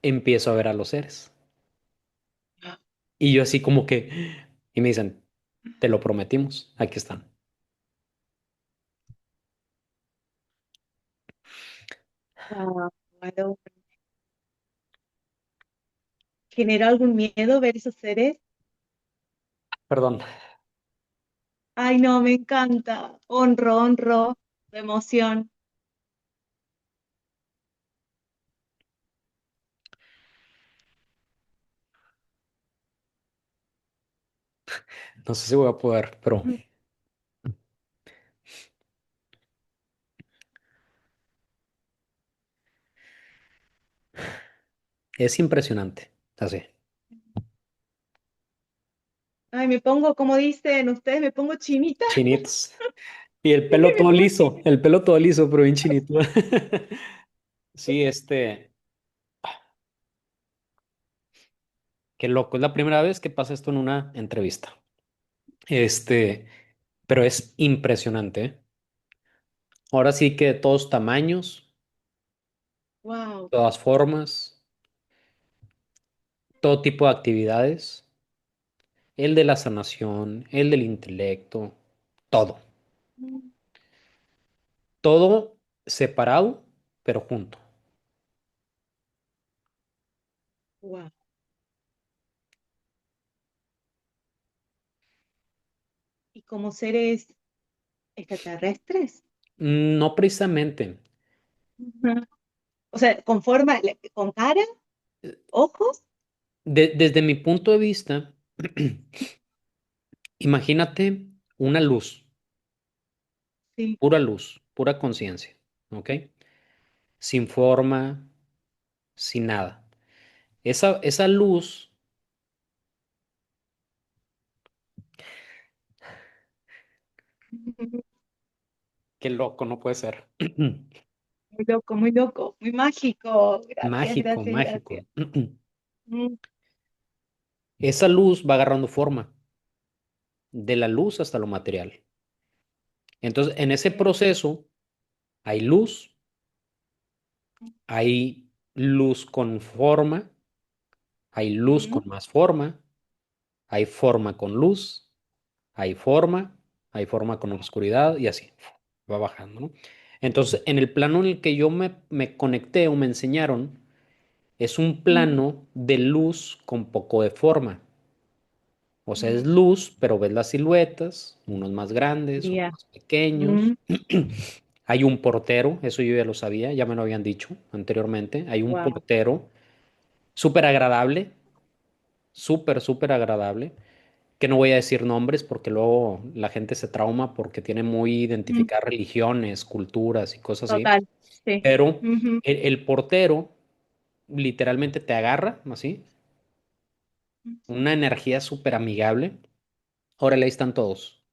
empiezo a ver a los seres. Y yo así como que, y me dicen, te lo prometimos, aquí están. Wow. ¿Generó algún miedo ver esos seres? Perdón, Ay, no, me encanta. Honro, honro, de emoción. no sé si voy a poder, pero es impresionante, así, Ay, me pongo, como dicen ustedes, me pongo chinita. chinitos. Y el pelo Me todo pongo liso, chinita. el pelo todo liso, pero bien chinito. Sí, qué loco, es la primera vez que pasa esto en una entrevista. Este, pero es impresionante, ¿eh? Ahora sí que de todos tamaños, Wow. todas formas, todo tipo de actividades, el de la sanación, el del intelecto, todo, todo separado, pero junto. Wow. ¿Y como seres extraterrestres? No precisamente. Ujú. O sea, con forma, con cara, ojos. Desde mi punto de vista, imagínate una luz, Sí. pura luz, pura conciencia, ¿ok? Sin forma, sin nada. Esa luz, qué loco, no puede ser. Muy loco, muy mágico. Gracias, Mágico, gracias, gracias. mágico. Mm. Esa luz va agarrando forma, de la luz hasta lo material. Entonces, en ese proceso hay luz con forma, hay luz con Mm. más forma, hay forma con luz, hay forma, hay forma con oscuridad y así va bajando, ¿no? Entonces, en el plano en el que yo me conecté o me enseñaron, es un mm, plano de luz con poco de forma. O sea, es mm, luz, pero ves las siluetas, unos más grandes, unos ya, más pequeños. mm, Hay un portero, eso yo ya lo sabía, ya me lo habían dicho anteriormente. Hay un wow, portero súper agradable, súper, súper agradable, que no voy a decir nombres porque luego la gente se trauma porque tiene muy mm, identificar religiones, culturas y cosas así. total, sí. Pero Ujú, el portero literalmente te agarra, así, una energía súper amigable. Órale, ahí están todos.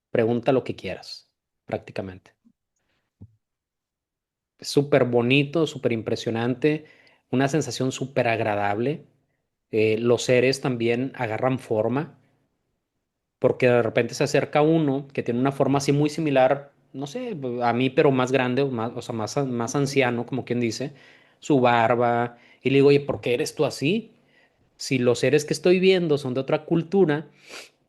Pregunta lo que quieras, prácticamente. Es súper bonito, súper impresionante, una sensación súper agradable. Los seres también agarran forma, porque de repente se acerca uno que tiene una forma así muy similar, no sé, a mí, pero más grande, o sea, más anciano, como quien dice, su barba. Y le digo, oye, ¿por qué eres tú así? Si los seres que estoy viendo son de otra cultura,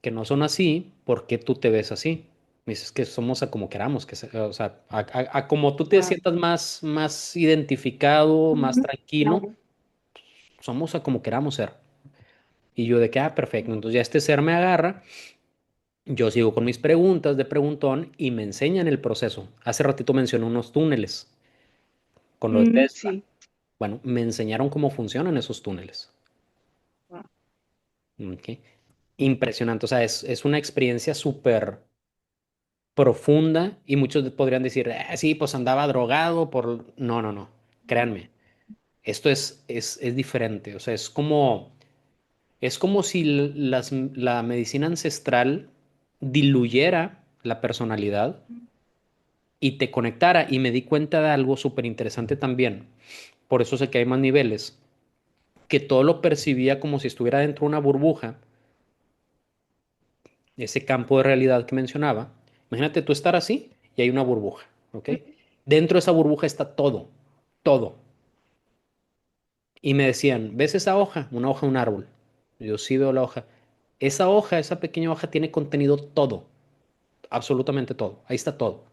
que no son así, ¿por qué tú te ves así? Me dices que somos a como queramos, o sea, a como tú te wow, sientas más identificado, más ujú, tranquilo, claro, somos a como queramos ser. Y yo de que, perfecto, entonces ya este ser me agarra, yo sigo con mis preguntas de preguntón y me enseñan el proceso. Hace ratito mencioné unos túneles con lo de Tesla. sí, Bueno, me enseñaron cómo funcionan esos túneles. wow, ¿Ok? Impresionante, o sea, es una experiencia súper profunda y muchos podrían decir, sí, pues andaba drogado por... No, no, no, créanme, esto es diferente, o sea, es como si la medicina ancestral diluyera la personalidad y te conectara y me di cuenta de algo súper interesante también, por eso sé que hay más niveles, que todo lo percibía como si estuviera dentro de una burbuja, ese campo de realidad que mencionaba. Imagínate tú estar así y hay una burbuja, ¿ok? Dentro de esa burbuja está todo, todo. Y me decían, ¿ves esa hoja? Una hoja de un árbol. Y yo sí veo la hoja. Esa hoja, esa pequeña hoja tiene contenido todo, absolutamente todo. Ahí está todo.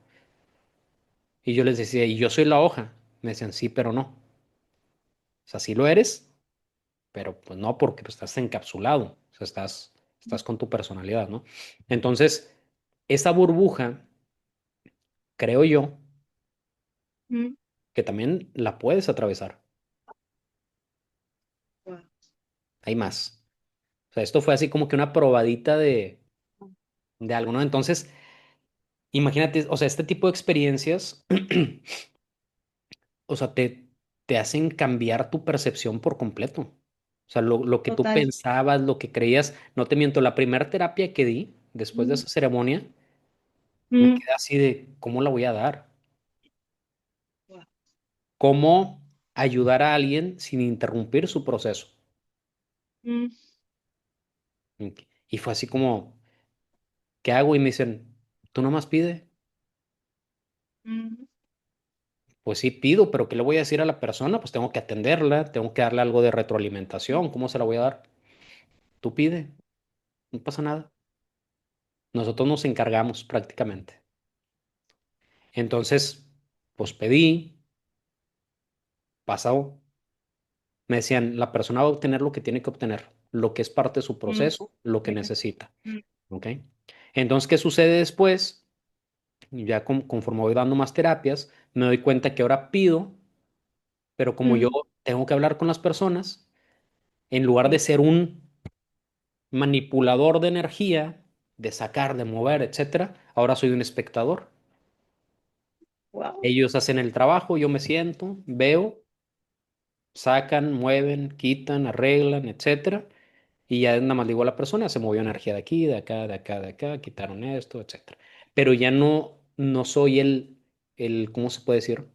Y yo les decía, ¿y yo soy la hoja? Me decían, sí, pero no. O sea, sí lo eres, pero pues no porque pues, estás encapsulado. O sea, estás con tu personalidad, ¿no? Entonces, esa burbuja, creo yo, mm, que también la puedes atravesar. wow, Hay más. O sea, esto fue así como que una probadita de algo, ¿no? Entonces, imagínate, o sea, este tipo de experiencias, o sea, te hacen cambiar tu percepción por completo. O sea, lo que tú total, pensabas, lo que creías, no te miento, la primera terapia que di después de mm, esa ceremonia, me mm, quedé así de, ¿cómo la voy a dar? wow, ¿Cómo ayudar a alguien sin interrumpir su proceso? mm, Y fue así como, ¿qué hago? Y me dicen, tú nomás pide. mm, Pues sí pido, pero ¿qué le voy a decir a la persona? Pues tengo que atenderla, tengo que darle algo de retroalimentación. ¿Cómo se la voy a dar? Tú pide, no pasa nada. Nosotros nos encargamos prácticamente. Entonces, pues pedí, pasó. Me decían, la persona va a obtener lo que tiene que obtener, lo que es parte de su mm, proceso, lo que mira, necesita. mm, ¿Ok? Entonces, ¿qué sucede después? Ya conforme voy dando más terapias, me doy cuenta que ahora pido, pero como yo mm, tengo que hablar con las personas, en lugar de sí, ser un manipulador de energía, de sacar, de mover, etcétera, ahora soy un espectador. wow, Ellos hacen el trabajo, yo me siento, veo, sacan, mueven, quitan, arreglan, etcétera, y ya nada más digo a la persona, se movió energía de aquí, de acá, de acá, de acá, quitaron esto, etcétera. Pero ya no soy ¿cómo se puede decir?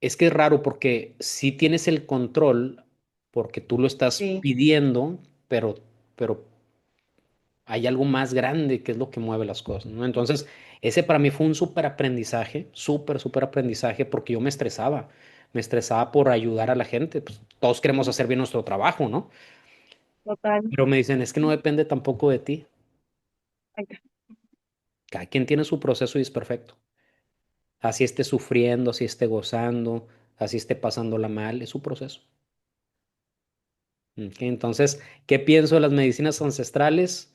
Es que es raro porque si tienes el control, porque tú lo estás sí, pidiendo, pero hay algo más grande que es lo que mueve las cosas, ¿no? Entonces, ese para mí fue un súper aprendizaje, súper aprendizaje, porque yo me estresaba por ayudar a la gente, pues todos queremos hacer bien nuestro trabajo, ¿no? total, Pero me dicen, es que no depende tampoco de ti, ahí está, cada quien tiene su proceso y es perfecto, así esté sufriendo, así esté gozando, así esté pasándola mal, es su proceso. Ok, entonces, ¿qué pienso de las medicinas ancestrales?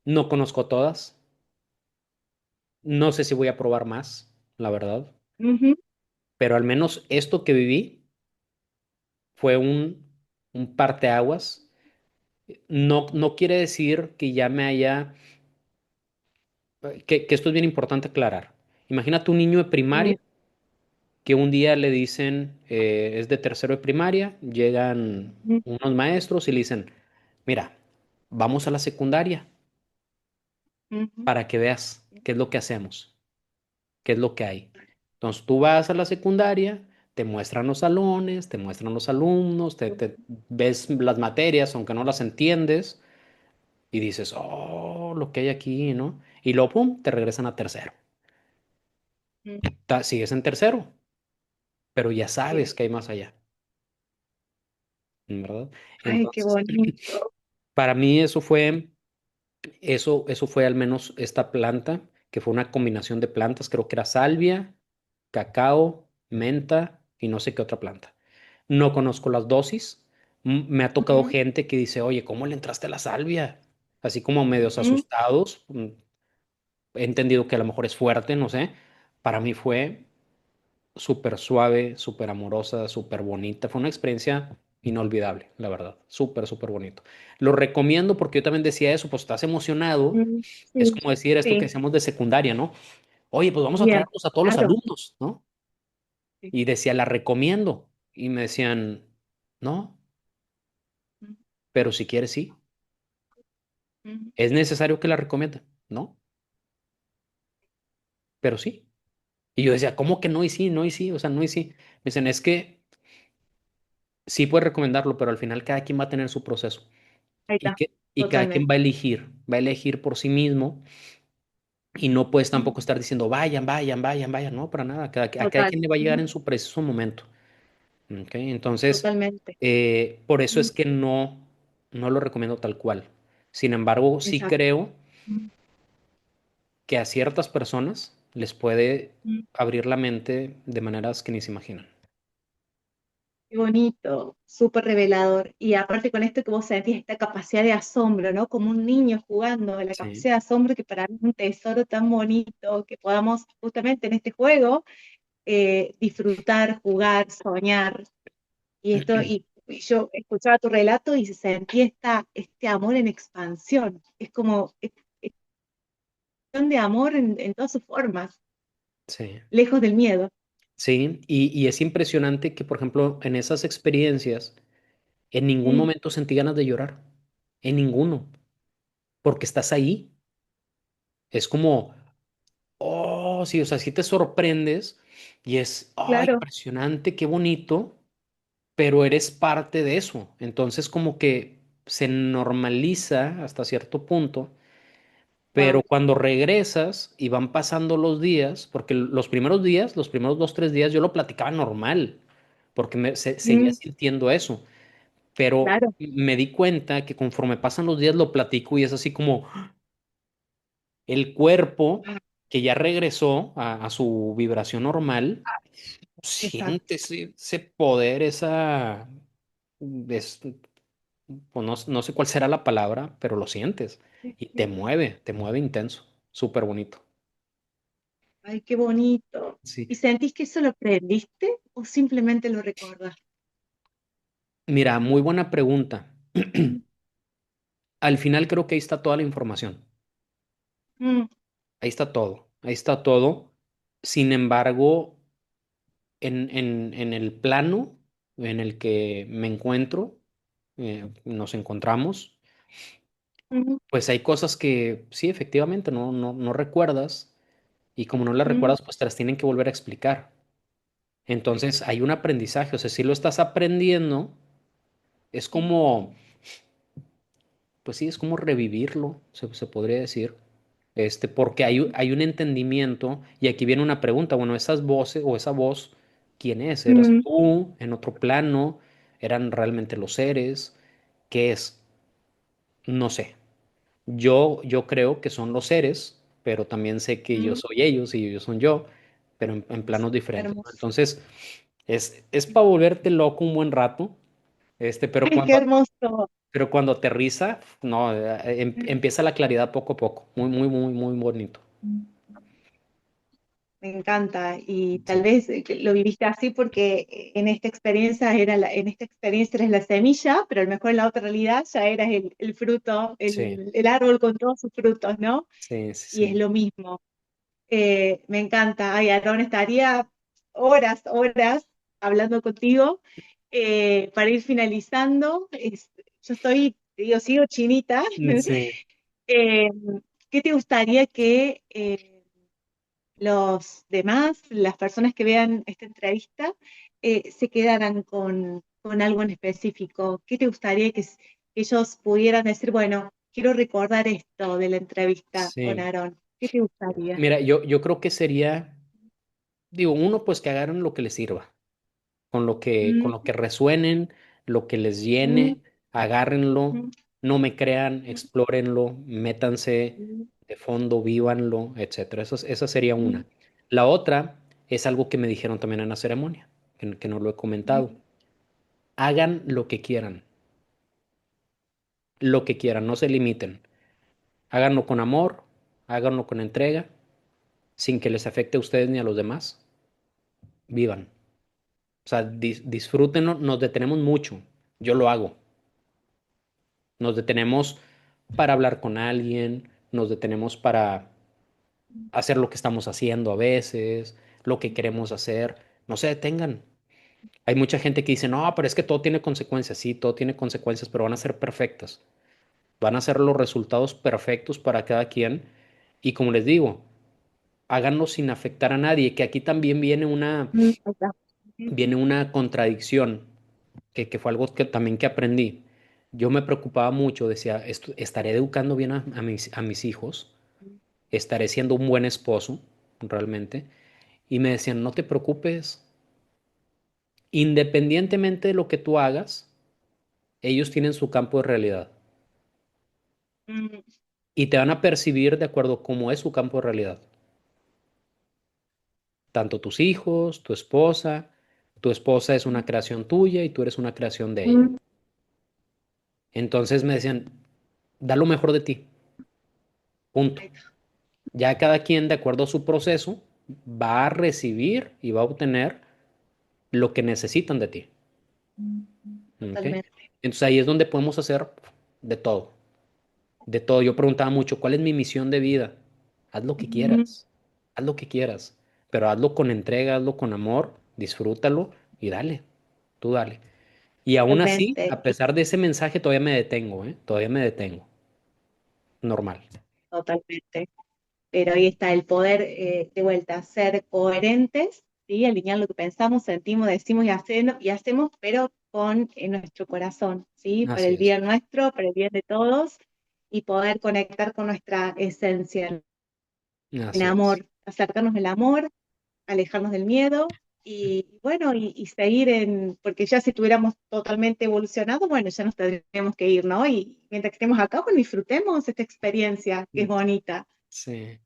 No conozco todas. No sé si voy a probar más, la verdad. Ujú, Pero al menos esto que viví fue un parteaguas. No, no quiere decir que ya me haya, que esto es bien importante aclarar. Imagínate un niño de primaria mm, que un día le dicen, es de tercero de primaria, llegan mm, unos maestros y le dicen, mira, vamos a la secundaria ujú, para que veas qué es lo que hacemos, qué es lo que hay. Entonces tú vas a la secundaria, te muestran los salones, te muestran los alumnos, te ves las materias, aunque no las entiendes, y dices, oh, lo que hay aquí, ¿no? Y luego, pum, te regresan a tercero. mm, Sigues en tercero, pero ya sabes sí. que hay más allá, ¿verdad? Ay, qué Entonces, bonito. para mí eso fue al menos esta planta, que fue una combinación de plantas, creo que era salvia, cacao, menta y no sé qué otra planta. No conozco las dosis. Me ha tocado Mm, gente que dice, oye, ¿cómo le entraste a la salvia? Así como medios mm, asustados. He entendido que a lo mejor es fuerte, no sé. Para mí fue súper suave, súper amorosa, súper bonita. Fue una experiencia inolvidable, la verdad. Súper, súper bonito. Lo recomiendo porque yo también decía eso, pues estás emocionado. Es sí, como decir esto que sí, decíamos de secundaria, ¿no? Oye, pues vamos a bien, traernos a todos los claro. alumnos, ¿no? Sí. Y decía, la recomiendo. Y me decían, no, Mm, pero si quieres, sí. mm. ¿Es necesario que la recomiende? No, pero sí. Y yo decía, ¿cómo que no y sí, no y sí? O sea, no y sí. Me dicen, es que sí puedes recomendarlo, pero al final cada quien va a tener su proceso. Ahí Y, está, y cada quien totalmente. va a elegir por sí mismo y no puedes Mm, tampoco estar diciendo, vayan, vayan, vayan, vayan, no, para nada. A cada total. quien le va a llegar Mm, en su preciso momento. ¿Ok? Entonces, totalmente. por eso Mm, es que no lo recomiendo tal cual. Sin embargo, sí exacto. creo Mm, que a ciertas personas les puede mm. abrir la mente de maneras que ni se imaginan. Qué bonito, súper revelador. Y aparte con esto que vos sentís, esta capacidad de asombro, ¿no? Como un niño jugando, la Sí. capacidad de asombro que para mí es un tesoro tan bonito, que podamos justamente en este juego disfrutar, jugar, soñar. Y yo escuchaba tu relato y sentí este amor en expansión. Es como expansión de amor en todas sus formas, Sí. lejos del miedo. Sí, y es impresionante que, por ejemplo, en esas experiencias, en ningún Mm, momento sentí ganas de llorar, en ninguno, porque estás ahí. Es como, oh, sí, o sea, sí te sorprendes y es, oh, claro, impresionante, qué bonito, pero eres parte de eso. Entonces, como que se normaliza hasta cierto punto, pero wow. cuando regresas y van pasando los días, porque los primeros días, los primeros 2, 3 días, yo lo platicaba normal, porque seguía Mm, sintiendo eso, pero claro. me di cuenta que conforme pasan los días lo platico y es así como el cuerpo Ah, que ya regresó a su vibración normal, exacto. siente ese poder, pues no sé cuál será la palabra, pero lo sientes Sí, y sí. te mueve intenso, súper bonito. Ay, qué bonito. Sí. ¿Y sentís que eso lo aprendiste o simplemente lo recordás? Mira, muy buena pregunta. Mm, Al final creo que ahí está toda la información. mm, Ahí está todo. Ahí está todo. Sin embargo, en el plano en el que me encuentro, nos encontramos, mm, pues hay cosas que sí, efectivamente, no recuerdas y como no las mm, recuerdas, pues te las tienen que volver a explicar. Entonces hay un aprendizaje, o sea, si lo estás aprendiendo, es sí, como, pues sí, es como revivirlo, se podría decir. Porque mm, hay un entendimiento, y aquí viene una pregunta, bueno, esas voces o esa voz, ¿quién es? ¿Eras mm, tú en otro plano? ¿Eran realmente los seres? ¿Qué es? No sé. Yo creo que son los seres, pero también sé que yo mm. soy ellos y ellos son yo, pero en planos Eso, diferentes, ¿no? hermoso. Entonces, Es para volverte loco un buen rato, Qué hermoso. pero cuando aterriza, no, empieza la claridad poco a poco, muy, muy, muy, muy bonito. Me encanta y tal Sí, vez que lo viviste así porque en esta experiencia en esta experiencia eres la semilla, pero a lo mejor en la otra realidad ya eras el fruto, sí, el árbol con todos sus frutos, ¿no? sí, sí, Y es sí. lo mismo. Me encanta. Ay, Aarón, estaría horas, horas hablando contigo para ir finalizando. Yo estoy, te digo, sigo chinita. Sí. Eh, ¿Qué te gustaría que los demás, las personas que vean esta entrevista, se quedaran con algo en específico? ¿Qué te gustaría que ellos pudieran decir, bueno, quiero recordar esto de la entrevista con Sí. Aarón? ¿Qué te gustaría? Mira, yo creo que sería, digo, uno, pues que agarren lo que les sirva, con Mm, lo que resuenen, lo que les mm, llene, agárrenlo, mm, no me crean, mm, explórenlo, métanse mm, de fondo, vívanlo, etcétera. Esa sería mm, una. La otra es algo que me dijeron también en la ceremonia, que no lo he comentado. Hagan lo que quieran, no se limiten. Háganlo con amor, háganlo con entrega, sin que les afecte a ustedes ni a los demás. Vivan. O sea, disfrútenlo, nos detenemos mucho. Yo lo hago. Nos detenemos para hablar con alguien, nos detenemos para hacer lo que estamos haciendo a veces, lo que queremos hacer. No se detengan. Hay mucha gente que dice, no, pero es que todo tiene consecuencias. Sí, todo tiene consecuencias, pero van a ser perfectas. Van a ser los resultados perfectos para cada quien. Y como les digo, háganlo sin afectar a nadie, que aquí también mm, ahí está. viene una contradicción, que fue algo que también que aprendí. Yo me preocupaba mucho, decía, ¿estaré educando bien a mis hijos? ¿Estaré siendo un buen esposo realmente? Y me decían, no te preocupes, independientemente de lo que tú hagas, ellos tienen su campo de realidad Mm, y te van a percibir de acuerdo a cómo es su campo de realidad. Tanto tus hijos, tu esposa es una creación tuya y tú eres una creación de ella. mm, Entonces me decían, da lo mejor de ti, punto. ahí está. Ya cada quien, de acuerdo a su proceso, va a recibir y va a obtener lo que necesitan de ti. ¿Ok? Totalmente. Entonces ahí es donde podemos hacer de todo. De todo. Yo preguntaba mucho, ¿cuál es mi misión de vida? Haz lo que Mm, quieras. Haz lo que quieras. Pero hazlo con entrega, hazlo con amor, disfrútalo y dale. Tú dale. Y aún así, totalmente. a pesar de ese mensaje, todavía me detengo, ¿eh? Todavía me detengo. Normal. Totalmente. Pero ahí está el poder, de vuelta, ser coherentes, ¿sí? Alinear lo que pensamos, sentimos, decimos y hacemos, pero con nuestro corazón, ¿sí? Para Así el es. bien nuestro, para el bien de todos y poder conectar con nuestra esencia en Así es. amor, acercarnos del amor, alejarnos del miedo y bueno, y seguir porque ya si estuviéramos totalmente evolucionados, bueno, ya nos tendríamos que ir, ¿no? Y mientras que estemos acá, bueno, disfrutemos esta experiencia que es bonita, Sí.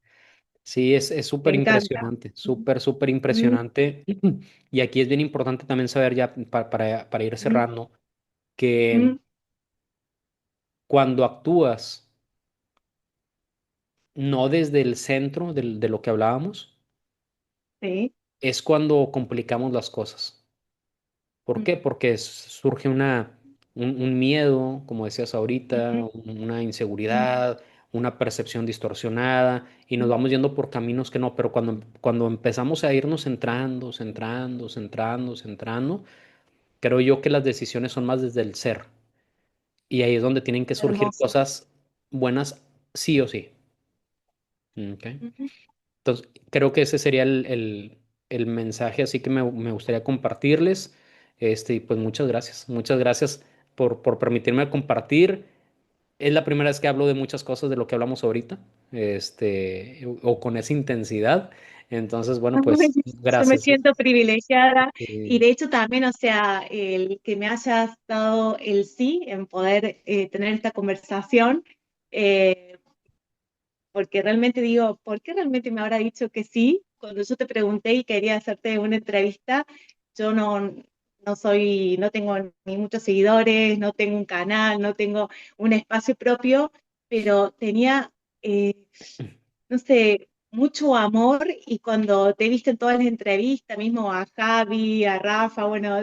Sí, es me súper encanta. impresionante, súper, súper Mm, impresionante. Y aquí es bien importante también saber ya para ir mm, cerrando que mm, cuando actúas no desde el centro de lo que hablábamos, sí, es cuando complicamos las cosas. ¿Por qué? mm, Porque surge un miedo, como decías ahorita, mm, una mm, inseguridad, una percepción distorsionada y nos mm, vamos yendo por caminos que no, pero cuando empezamos a irnos centrando, creo yo que las decisiones son más desde el ser y ahí es donde tienen que surgir hermoso. cosas buenas sí o sí. ¿Ok? Ujú. Entonces, creo que ese sería el mensaje, así que me gustaría compartirles. Y pues muchas gracias por permitirme compartir. Es la primera vez que hablo de muchas cosas de lo que hablamos ahorita, o con esa intensidad. Entonces, bueno, pues Yo me gracias. ¿Sí? siento privilegiada y Eh, de hecho también, o sea, el que me hayas dado el sí en poder tener esta conversación, eh, porque realmente digo, ¿por qué realmente me habrá dicho que sí? Cuando yo te pregunté y quería hacerte una entrevista, yo no soy, no tengo ni muchos seguidores, no tengo un canal, no tengo un espacio propio, pero tenía, no sé, mucho amor y cuando te he visto en todas las entrevistas, mismo a Javi, a Rafa, bueno,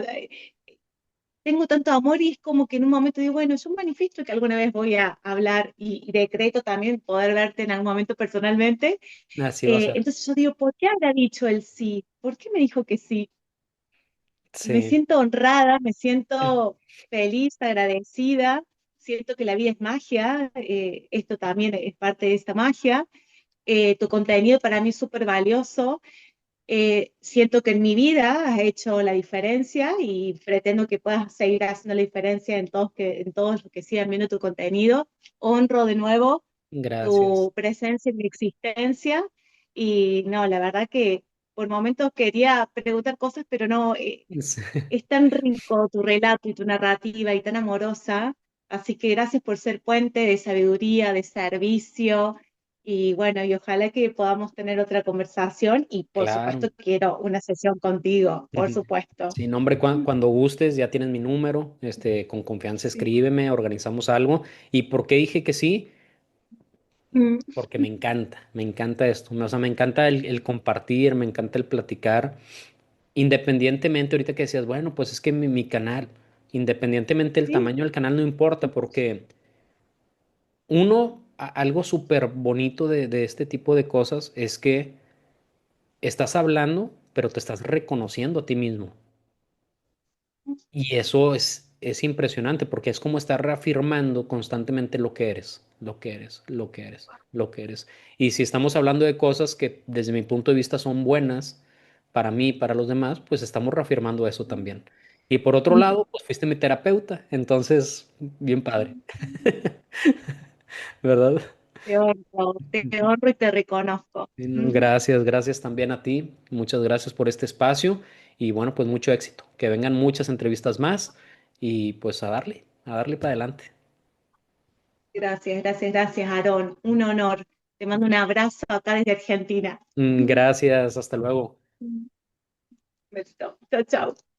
tengo tanto amor y es como que en un momento digo, bueno, yo manifiesto que alguna vez voy a hablar y decreto también poder verte en algún momento personalmente. Así va a ser. Entonces yo digo, ¿por qué habrá dicho el sí? ¿Por qué me dijo que sí? Me Sí, siento honrada, me siento feliz, agradecida, siento que la vida es magia, esto también es parte de esta magia. Tu contenido para mí es súper valioso. Siento que en mi vida has hecho la diferencia y pretendo que puedas seguir haciendo la diferencia en todos los que sigan viendo tu contenido. Honro de nuevo gracias. tu presencia en mi existencia y no, la verdad que por momentos quería preguntar cosas, pero no, es tan rico tu relato y tu narrativa y tan amorosa, así que gracias por ser puente de sabiduría, de servicio. Y bueno, y ojalá que podamos tener otra conversación y por supuesto Claro. quiero una sesión contigo, por supuesto. Sí, no, hombre, cuando gustes, ya tienes mi número, con confianza Sí. escríbeme, organizamos algo. ¿Y por qué dije que sí? Mm, Porque me encanta esto, o sea, me encanta el compartir, me encanta el platicar, independientemente, ahorita que decías, bueno, pues es que mi canal, independientemente del sí, tamaño del canal, no importa, porque algo súper bonito de este tipo de cosas es que estás hablando, pero te estás reconociendo a ti mismo. Y eso es impresionante porque es como estar reafirmando constantemente lo que eres, lo que eres, lo que eres, lo que eres. Y si estamos hablando de cosas que desde mi punto de vista son buenas para mí y para los demás, pues estamos reafirmando eso también. Y por otro lado, pues fuiste mi terapeuta, entonces, bien padre, ¿verdad? te honro y te reconozco. Sí, no, gracias, gracias también a ti. Muchas gracias por este espacio y bueno, pues mucho éxito. Que vengan muchas entrevistas más y pues a darle para adelante. Gracias, gracias, gracias, Aarón. Un honor. Te mando un abrazo acá desde Argentina. Gracias, hasta luego. Besito. Chao, chao.